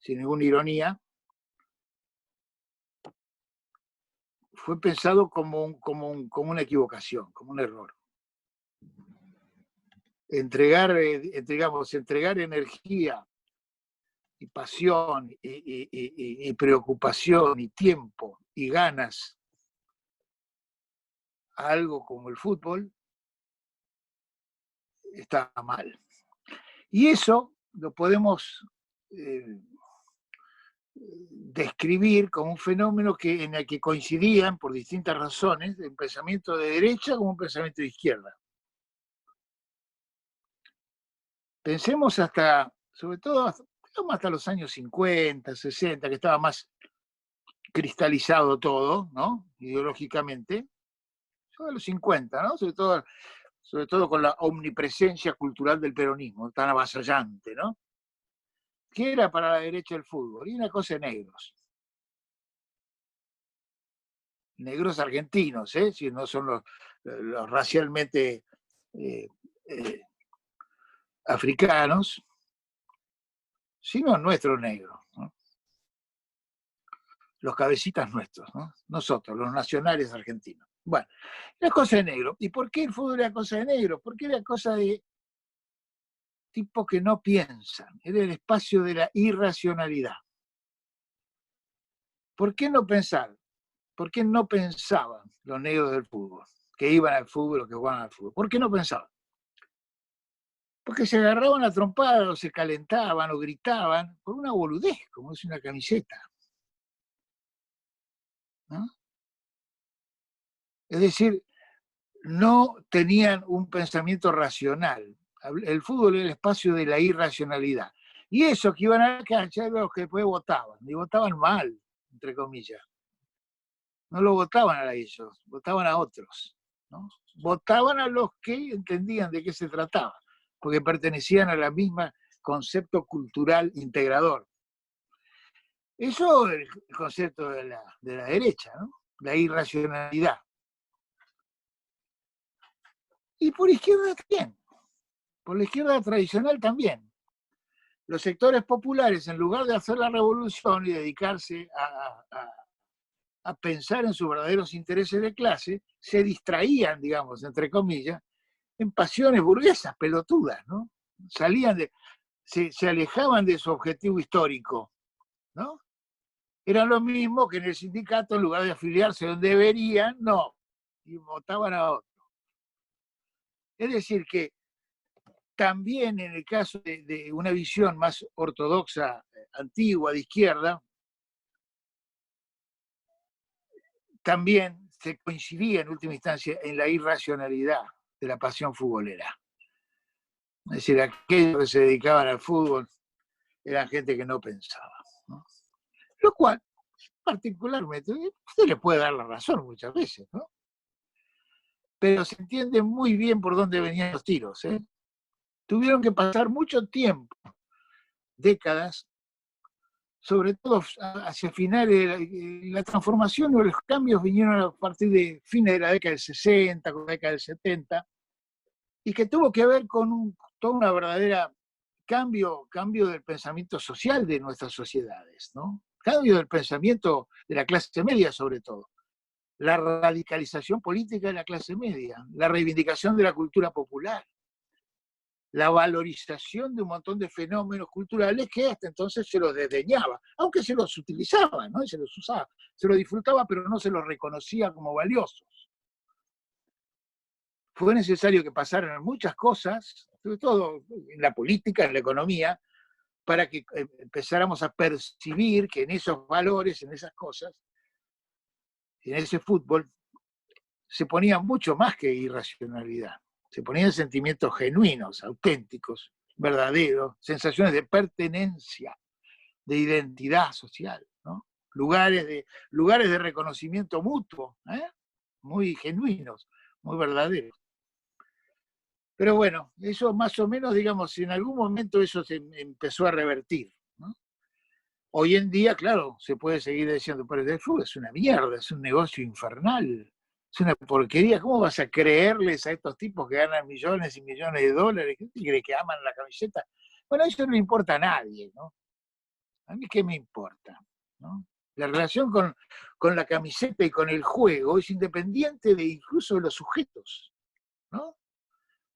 ninguna ironía, fue pensado como una equivocación, como un error. Entregar energía y pasión y preocupación y tiempo y ganas a algo como el fútbol está mal. Y eso lo podemos describir como un fenómeno en el que coincidían, por distintas razones, un pensamiento de derecha como un pensamiento de izquierda. Pensemos sobre todo hasta los años 50, 60, que estaba más cristalizado todo, ¿no? Ideológicamente. A los 50, ¿no? Sobre todo con la omnipresencia cultural del peronismo, tan avasallante, ¿no? ¿Qué era para la derecha el fútbol? Y una cosa de negros. Negros argentinos, ¿eh? Si no son los racialmente africanos, sino nuestros negros, ¿no? Los cabecitas nuestros, ¿no? Nosotros, los nacionales argentinos. Bueno, era cosa de negro. ¿Y por qué el fútbol era cosa de negro? Porque era cosa de tipos que no piensan. Era el espacio de la irracionalidad. ¿Por qué no pensar? ¿Por qué no pensaban los negros del fútbol? Que iban al fútbol o que jugaban al fútbol. ¿Por qué no pensaban? Porque se agarraban a trompadas, o se calentaban, o gritaban, por una boludez, como es una camiseta, ¿no? Es decir, no tenían un pensamiento racional. El fútbol era el espacio de la irracionalidad. Y eso que iban a la cancha eran los que después votaban, y votaban mal, entre comillas. No lo votaban a ellos, votaban a otros, ¿no? Votaban a los que entendían de qué se trataba, porque pertenecían a la misma concepto cultural integrador. Eso es el concepto de la derecha, ¿no? La irracionalidad. Y por izquierda también, por la izquierda tradicional también. Los sectores populares, en lugar de hacer la revolución y dedicarse a pensar en sus verdaderos intereses de clase, se distraían, digamos, entre comillas, en pasiones burguesas, pelotudas, ¿no? Se alejaban de su objetivo histórico, ¿no? Era lo mismo que en el sindicato, en lugar de afiliarse donde deberían, no, y votaban a otro. Es decir, que también en el caso de una visión más ortodoxa, antigua, de izquierda, también se coincidía en última instancia en la irracionalidad de la pasión futbolera. Es decir, aquellos que se dedicaban al fútbol eran gente que no pensaba, ¿no? Lo cual, particularmente, usted le puede dar la razón muchas veces, ¿no? Pero se entiende muy bien por dónde venían los tiros, ¿eh? Tuvieron que pasar mucho tiempo, décadas, sobre todo hacia finales, la transformación o los cambios vinieron a partir de fines de la década del 60, con la década del 70, y que tuvo que ver con toda una verdadera cambio del pensamiento social de nuestras sociedades, ¿no? Cambio del pensamiento de la clase media, sobre todo. La radicalización política de la clase media, la reivindicación de la cultura popular, la valorización de un montón de fenómenos culturales que hasta entonces se los desdeñaba, aunque se los utilizaba, ¿no? Se los usaba, se los disfrutaba, pero no se los reconocía como valiosos. Fue necesario que pasaran muchas cosas, sobre todo en la política, en la economía, para que empezáramos a percibir que en esos valores, en esas cosas, en ese fútbol, se ponía mucho más que irracionalidad. Se ponían sentimientos genuinos, auténticos, verdaderos, sensaciones de pertenencia, de identidad social, ¿no? Lugares de reconocimiento mutuo, muy genuinos, muy verdaderos. Pero bueno, eso más o menos, digamos, en algún momento eso se empezó a revertir, ¿no? Hoy en día, claro, se puede seguir diciendo, pero el fútbol es una mierda, es un negocio infernal, es una porquería. ¿Cómo vas a creerles a estos tipos que ganan millones y millones de dólares? ¿Qué cree que aman la camiseta? Bueno, eso no le importa a nadie, ¿no? A mí qué me importa, ¿no? La relación con la camiseta y con el juego es independiente de incluso de los sujetos, ¿no?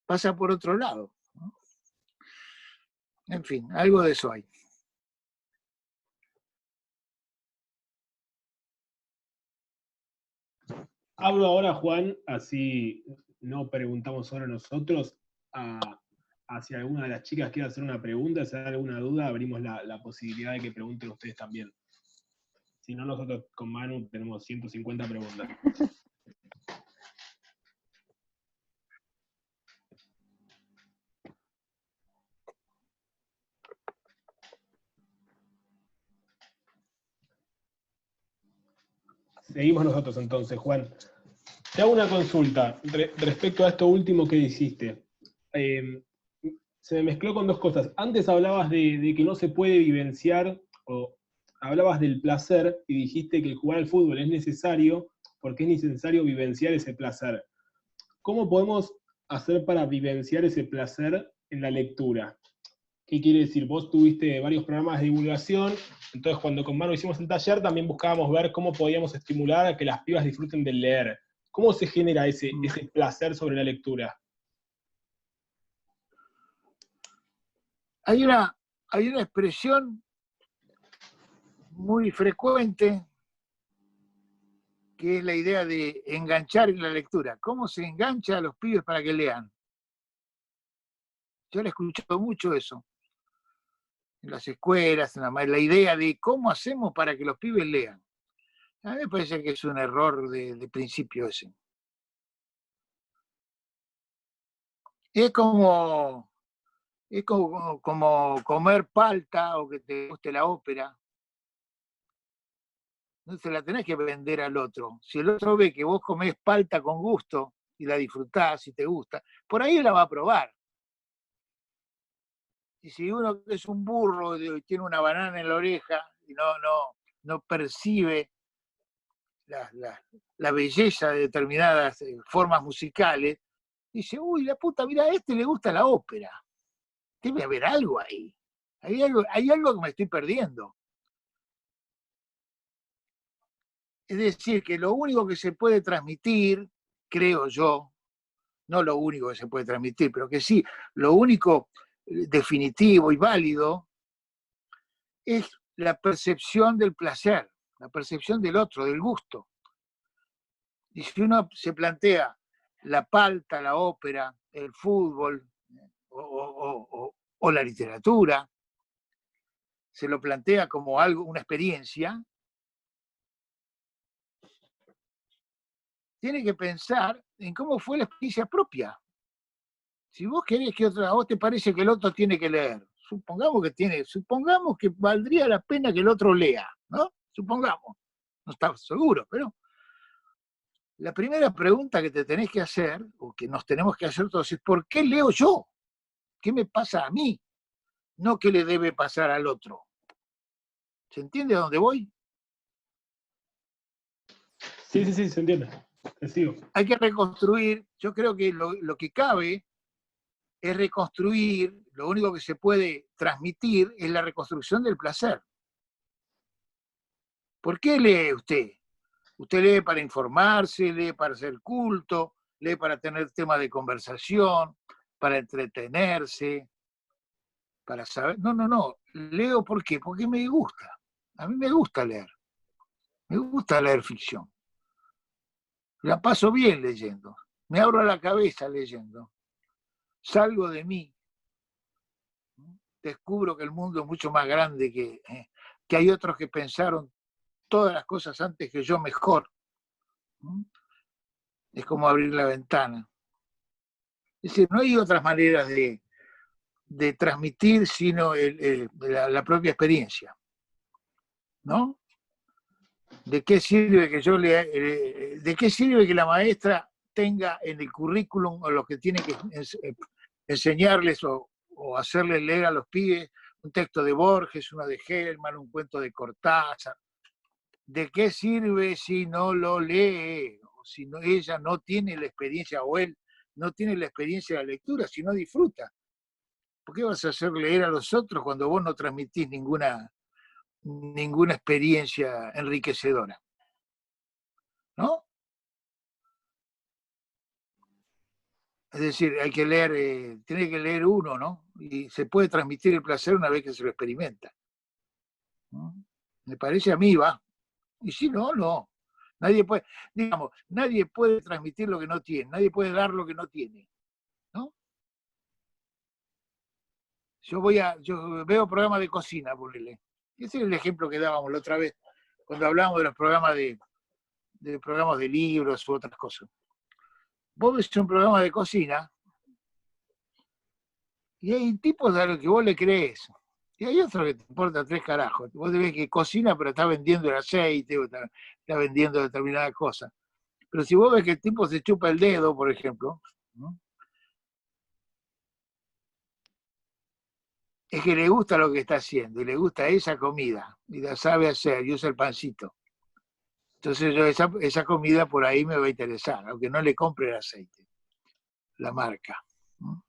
Pasa por otro lado, ¿no? En fin, algo de eso hay. Hablo ahora, Juan, así no preguntamos solo nosotros, hacia alguna de las chicas quiere hacer una pregunta, si hay alguna duda, abrimos la posibilidad de que pregunten ustedes también. Si no, nosotros con Manu tenemos 150 preguntas. Seguimos nosotros entonces, Juan. Te hago una consulta respecto a esto último que dijiste. Se me mezcló con dos cosas. Antes hablabas de que no se puede vivenciar, o hablabas del placer, y dijiste que el jugar al fútbol es necesario, porque es necesario vivenciar ese placer. ¿Cómo podemos hacer para vivenciar ese placer en la lectura? ¿Qué quiere decir? Vos tuviste varios programas de divulgación, entonces cuando con Manu hicimos el taller también buscábamos ver cómo podíamos estimular a que las pibas disfruten del leer. ¿Cómo se genera ese placer sobre la lectura? Hay una expresión muy frecuente que es la idea de enganchar en la lectura. ¿Cómo se engancha a los pibes para que lean? Yo le he escuchado mucho eso en las escuelas, la idea de cómo hacemos para que los pibes lean. A mí me parece que es un error de principio ese. Es como comer palta o que te guste la ópera. No se la tenés que vender al otro. Si el otro ve que vos comés palta con gusto y la disfrutás y te gusta, por ahí la va a probar. Y si uno es un burro y tiene una banana en la oreja, y no percibe la belleza de determinadas formas musicales, dice, uy, la puta, mira, a este le gusta la ópera. Debe haber algo ahí. Hay algo que me estoy perdiendo. Es decir, que lo único que se puede transmitir, creo yo, no lo único que se puede transmitir, pero que sí, lo único definitivo y válido es la percepción del placer, la percepción del otro, del gusto. Y si uno se plantea la palta, la ópera, el fútbol o la literatura, se lo plantea como algo, una experiencia, tiene que pensar en cómo fue la experiencia propia. Si vos querés que a vos te parece que el otro tiene que leer, supongamos que valdría la pena que el otro lea, ¿no? Supongamos, no estamos seguros, pero la primera pregunta que te tenés que hacer, o que nos tenemos que hacer todos, es ¿por qué leo yo? ¿Qué me pasa a mí? No qué le debe pasar al otro. ¿Se entiende a dónde voy? Sí, se entiende. Te sigo. Hay que reconstruir, yo creo que lo que cabe es reconstruir, lo único que se puede transmitir es la reconstrucción del placer. ¿Por qué lee usted? Usted lee para informarse, lee para hacer culto, lee para tener temas de conversación, para entretenerse, para saber. No. Leo ¿por qué? Porque me gusta. A mí me gusta leer. Me gusta leer ficción. La paso bien leyendo. Me abro la cabeza leyendo. Salgo de mí. Descubro que el mundo es mucho más grande, que hay otros que pensaron todas las cosas antes que yo mejor. Es como abrir la ventana. Es decir, no hay otras maneras de transmitir sino la propia experiencia. ¿No? ¿De qué sirve de qué sirve que la maestra tenga en el currículum o lo que tiene que enseñarles o hacerles leer a los pibes un texto de Borges, uno de Hellman, un cuento de Cortázar? ¿De qué sirve si no lo lee? O si ella no tiene la experiencia, o él no tiene la experiencia de la lectura, si no disfruta? ¿Por qué vas a hacer leer a los otros cuando vos no transmitís ninguna experiencia enriquecedora? ¿No? Es decir, hay que leer, tiene que leer uno, ¿no? Y se puede transmitir el placer una vez que se lo experimenta. ¿No? Me parece a mí, va. Y si no, no. Nadie puede transmitir lo que no tiene, nadie puede dar lo que no tiene. ¿No? Yo veo programas de cocina, ponele. Ese es el ejemplo que dábamos la otra vez, cuando hablábamos de los programas de libros u otras cosas. Vos ves un programa de cocina y hay tipos a los que vos le crees. Y hay otros que te importa tres carajos. Vos ves que cocina, pero está vendiendo el aceite o está vendiendo determinadas cosas. Pero si vos ves que el tipo se chupa el dedo, por ejemplo, ¿no? Es que le gusta lo que está haciendo y le gusta esa comida y la sabe hacer y usa el pancito. Entonces yo esa comida por ahí me va a interesar, aunque no le compre el aceite, la marca. ¿No?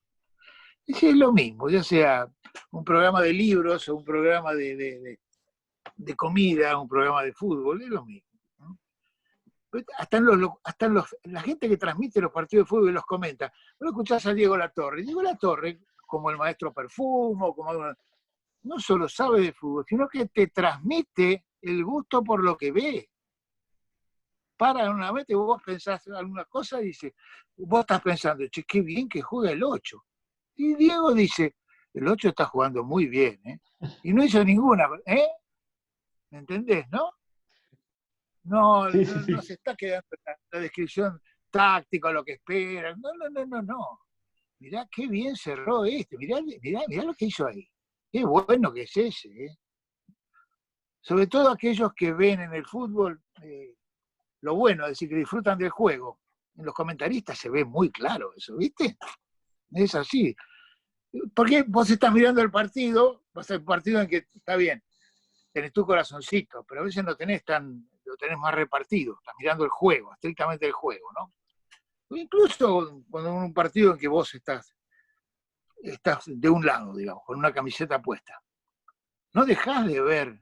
Y sí, es lo mismo, ya sea un programa de libros o un programa de comida, un programa de fútbol, es lo mismo. ¿No? Hasta la gente que transmite los partidos de fútbol y los comenta. Vos escuchás a Diego Latorre. Diego Latorre, como el maestro Perfumo, no solo sabe de fútbol, sino que te transmite el gusto por lo que ve. Para una vez vos pensás alguna cosa y dice, vos estás pensando, che, qué bien que juega el 8. Y Diego dice, el 8 está jugando muy bien, ¿eh? Y no hizo ninguna, ¿eh? ¿Me entendés, no? No se está quedando la descripción táctica, lo que espera. No. Mirá qué bien cerró mirá lo que hizo ahí. Qué bueno que es ese, ¿eh? Sobre todo aquellos que ven en el fútbol lo bueno, es decir, que disfrutan del juego. En los comentaristas se ve muy claro eso, ¿viste? Es así. Porque vos estás mirando el partido, vas al partido en que está bien. tenés tu corazoncito, pero a veces no tenés lo tenés más repartido, estás mirando el juego, estrictamente el juego, ¿no? O incluso cuando en un partido en que vos estás de un lado, digamos, con una camiseta puesta, no dejás de ver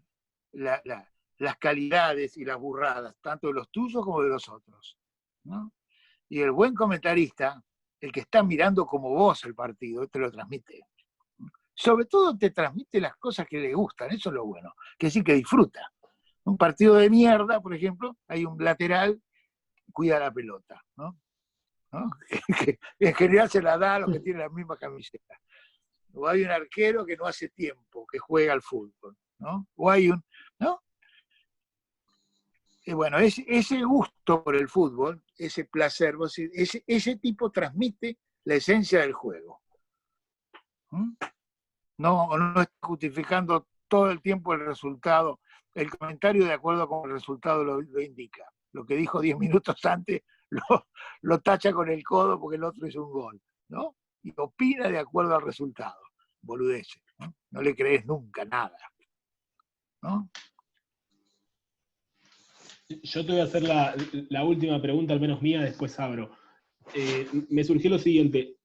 las calidades y las burradas, tanto de los tuyos como de los otros, ¿no? Y el buen comentarista, el que está mirando como vos el partido, te lo transmite. Sobre todo te transmite las cosas que le gustan, eso es lo bueno, que sí que disfruta. Un partido de mierda, por ejemplo, hay un lateral que cuida la pelota, ¿no? ¿No? Que en general se la da a los que tienen la misma camiseta. O hay un arquero que no hace tiempo, que juega al fútbol, ¿no? O hay un, ¿no? Y bueno, ese gusto por el fútbol, ese placer, ese tipo transmite la esencia del juego. No está justificando todo el tiempo el resultado, el comentario de acuerdo con el resultado lo indica. Lo que dijo 10 minutos antes lo tacha con el codo porque el otro hizo un gol, ¿no? Y opina de acuerdo al resultado. Boludeces, ¿no? No le crees nunca nada, ¿no? Yo te voy a hacer la última pregunta, al menos mía, después abro. Me surgió lo siguiente.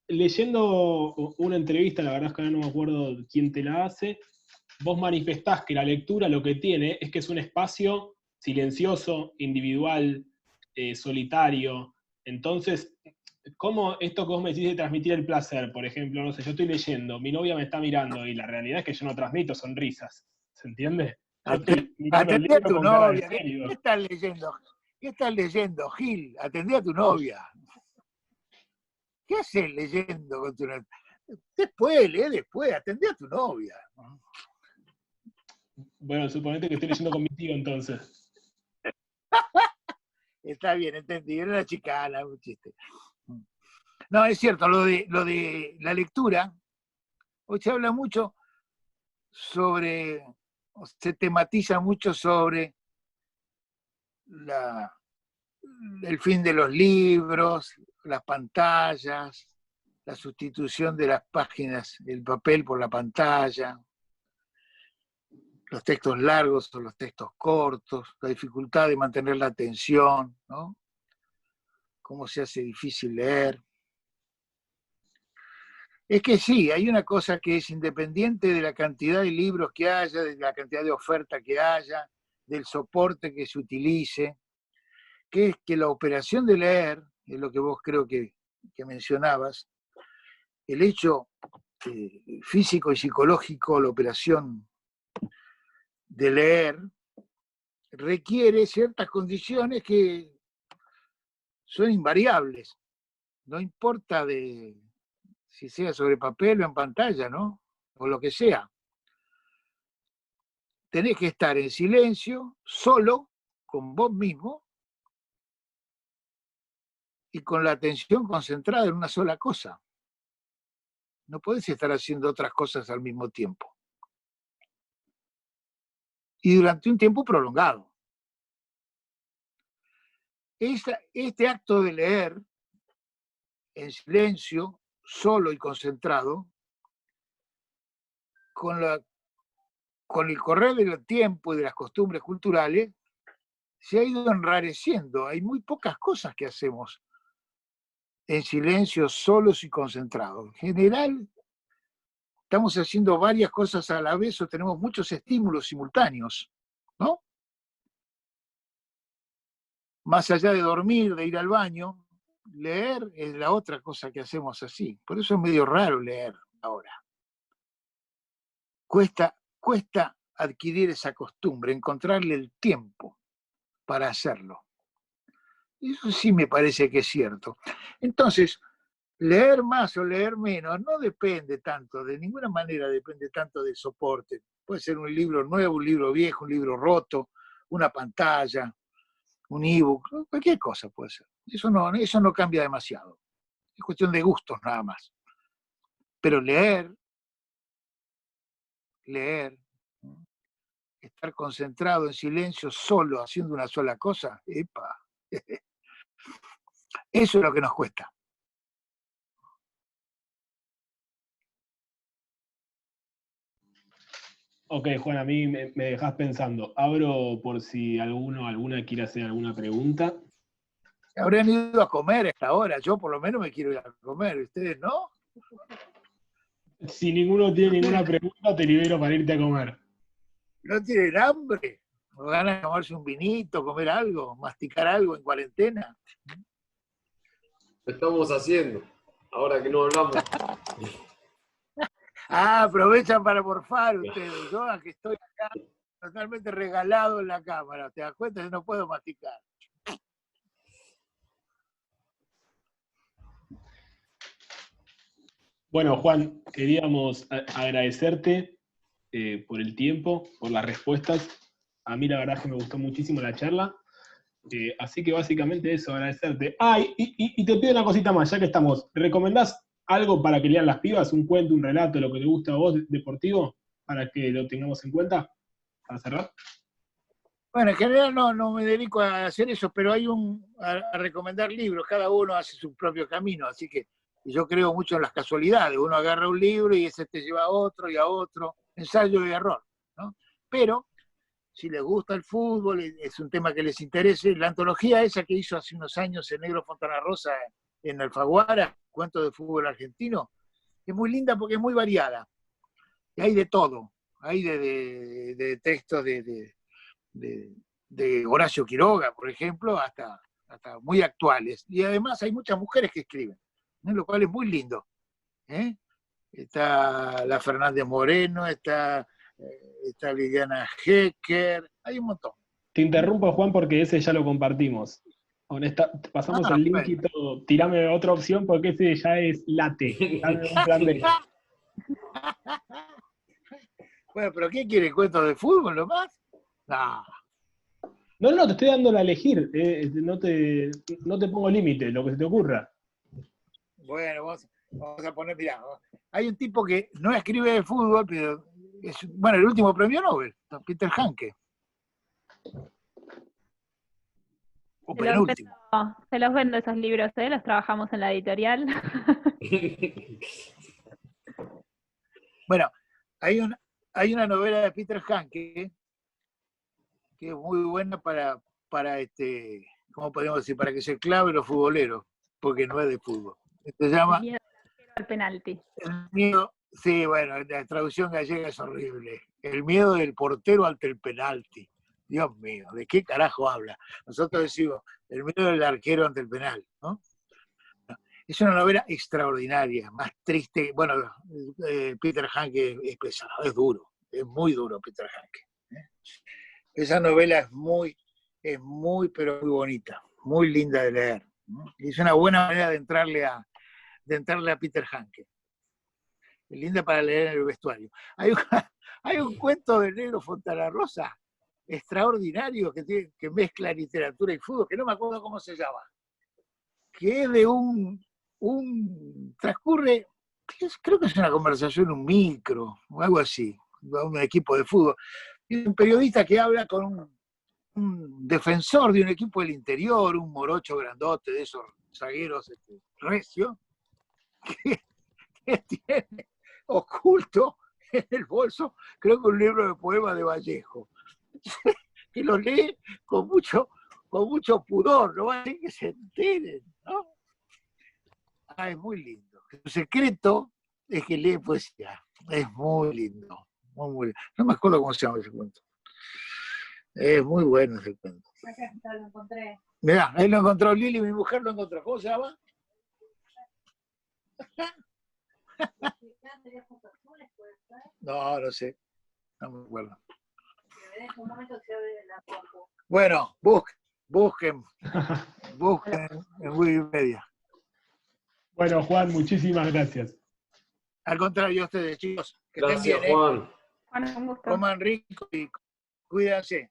Leyendo una entrevista, la verdad es que ahora no me acuerdo quién te la hace, vos manifestás que la lectura lo que tiene es que es un espacio silencioso, individual, solitario. Entonces, ¿cómo esto que vos me decís de transmitir el placer? Por ejemplo, no sé, yo estoy leyendo, mi novia me está mirando y la realidad es que yo no transmito sonrisas. ¿Se entiende? Yo estoy mirando el Atendé a libro tu con cara de novia. serio. ¿Qué estás leyendo? ¿Qué estás leyendo, Gil? Atendé a tu novia. ¿Qué haces leyendo con tu novia? Después, lee después, atendé a tu novia. Bueno, suponete que estoy leyendo con mi tío entonces. Está bien, entendí. Era una chicana, un chiste. No, es cierto, lo de la lectura, hoy se habla mucho sobre, se tematiza mucho sobre el fin de los libros, las pantallas, la sustitución de las páginas, el papel por la pantalla, los textos largos o los textos cortos, la dificultad de mantener la atención, ¿no? Cómo se hace difícil leer. Es que sí, hay una cosa que es independiente de la cantidad de libros que haya, de la cantidad de oferta que haya, del soporte que se utilice, que es que la operación de leer, es lo que vos creo que mencionabas, el hecho físico y psicológico, la operación de leer, requiere ciertas condiciones que son invariables, no importa si sea sobre papel o en pantalla, ¿no? O lo que sea. Tenés que estar en silencio, solo, con vos mismo, y con la atención concentrada en una sola cosa. No podés estar haciendo otras cosas al mismo tiempo. Y durante un tiempo prolongado. Este acto de leer en silencio, solo y concentrado, con el correr del tiempo y de las costumbres culturales, se ha ido enrareciendo. Hay muy pocas cosas que hacemos en silencio, solos y concentrados. En general, estamos haciendo varias cosas a la vez o tenemos muchos estímulos simultáneos, ¿no? Más allá de dormir, de ir al baño, leer es la otra cosa que hacemos así. Por eso es medio raro leer ahora. Cuesta adquirir esa costumbre, encontrarle el tiempo para hacerlo. Eso sí me parece que es cierto. Entonces, leer más o leer menos no depende tanto, de ninguna manera depende tanto del soporte. Puede ser un libro nuevo, un libro viejo, un libro roto, una pantalla, un ebook, cualquier cosa puede ser. Eso no cambia demasiado. Es cuestión de gustos nada más. Pero leer, estar concentrado en silencio, solo, haciendo una sola cosa, ¡epa! Eso es lo que nos cuesta. Ok, Juan, a mí me dejás pensando. Abro por si alguna quiere hacer alguna pregunta. Habrán ido a comer a esta hora. Yo por lo menos me quiero ir a comer. ¿Ustedes no? Si ninguno tiene ninguna pregunta, te libero para irte a comer. ¿No tienen hambre? ¿O ganas de tomarse un vinito, comer algo, masticar algo en cuarentena? Lo estamos haciendo, ahora que no hablamos. Ah, aprovechan para morfar ustedes. Yo aquí estoy acá totalmente regalado en la cámara. ¿Te das cuenta? Yo no puedo masticar. Bueno, Juan, queríamos agradecerte por el tiempo, por las respuestas. A mí la verdad es que me gustó muchísimo la charla. Así que básicamente eso, agradecerte. Ah, y te pido una cosita más, ya que estamos. ¿Recomendás algo para que lean las pibas? ¿Un cuento, un relato, lo que te gusta a vos, deportivo? Para que lo tengamos en cuenta, para cerrar. Bueno, en general no me dedico a hacer eso, pero hay a recomendar libros. Cada uno hace su propio camino, así que yo creo mucho en las casualidades. Uno agarra un libro y ese te lleva a otro y a otro. Ensayo y error, ¿no? Pero si les gusta el fútbol, es un tema que les interese, la antología esa que hizo hace unos años el Negro Fontana Rosa en Alfaguara, Cuentos de Fútbol Argentino, es muy linda porque es muy variada. Y hay de todo. Hay de textos de Horacio Quiroga, por ejemplo, hasta muy actuales. Y además hay muchas mujeres que escriben, lo cual es muy lindo. Está la Fernández Moreno, está Liliana Hecker, hay un montón. Te interrumpo, Juan, porque ese ya lo compartimos. Pasamos el link y todo. Tirame otra opción porque ese ya es late. Dame un plan B. Bueno, pero ¿qué quiere? ¿Cuentos de fútbol nomás? No, te estoy dando a elegir. No te pongo límite, lo que se te ocurra. Bueno, vamos a poner, mirá, hay un tipo que no escribe de fútbol, pero es, bueno, el último premio Nobel, Peter Hanke. O penúltimo. Se los vendo esos libros, los trabajamos en la editorial. Bueno, hay una novela de Peter Hanke que es muy buena para ¿cómo podemos decir? Para que se clave los futboleros, porque no es de fútbol. Se llama El miedo al penalti. El miedo, sí, bueno, la traducción gallega es horrible. El miedo del portero ante el penalti. Dios mío, ¿de qué carajo habla? Nosotros decimos, el miedo del arquero ante el penal, ¿no? Es una novela extraordinaria, más triste. Bueno, Peter Hanke es pesado, es duro, es muy duro Peter Hanke. Esa novela es muy, pero muy bonita, muy linda de leer, ¿no? Y es una buena manera de entrarle a Peter Hanke. Es linda para leer en el vestuario. Hay un cuento del Negro Fontana Rosa extraordinario que mezcla literatura y fútbol, que no me acuerdo cómo se llama, que es de transcurre, creo que es una conversación, un micro, o algo así, un equipo de fútbol. Y un periodista que habla con un defensor de un equipo del interior, un morocho grandote de esos zagueros recio, que tiene oculto en el bolso, creo que un libro de poemas de Vallejo, que lo lee con mucho pudor, no va a decir que se enteren, ¿no? Es muy lindo. Su secreto es que lee poesía, es muy lindo, muy lindo. No me acuerdo cómo se llama ese cuento. Es muy bueno ese cuento. Acá lo encontré. Mirá, ahí lo encontró Lili, mi mujer lo encontró. ¿Cómo se llama? No sé. No me acuerdo. Bueno, busquen en Wikipedia. Bueno, Juan, muchísimas gracias. Al contrario, ustedes, chicos, que Gracias, estén bien, Juan. Juan, un gusto. coman rico y cuídense.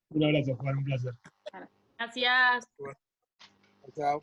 Un abrazo, Juan, un placer. Gracias. Chao.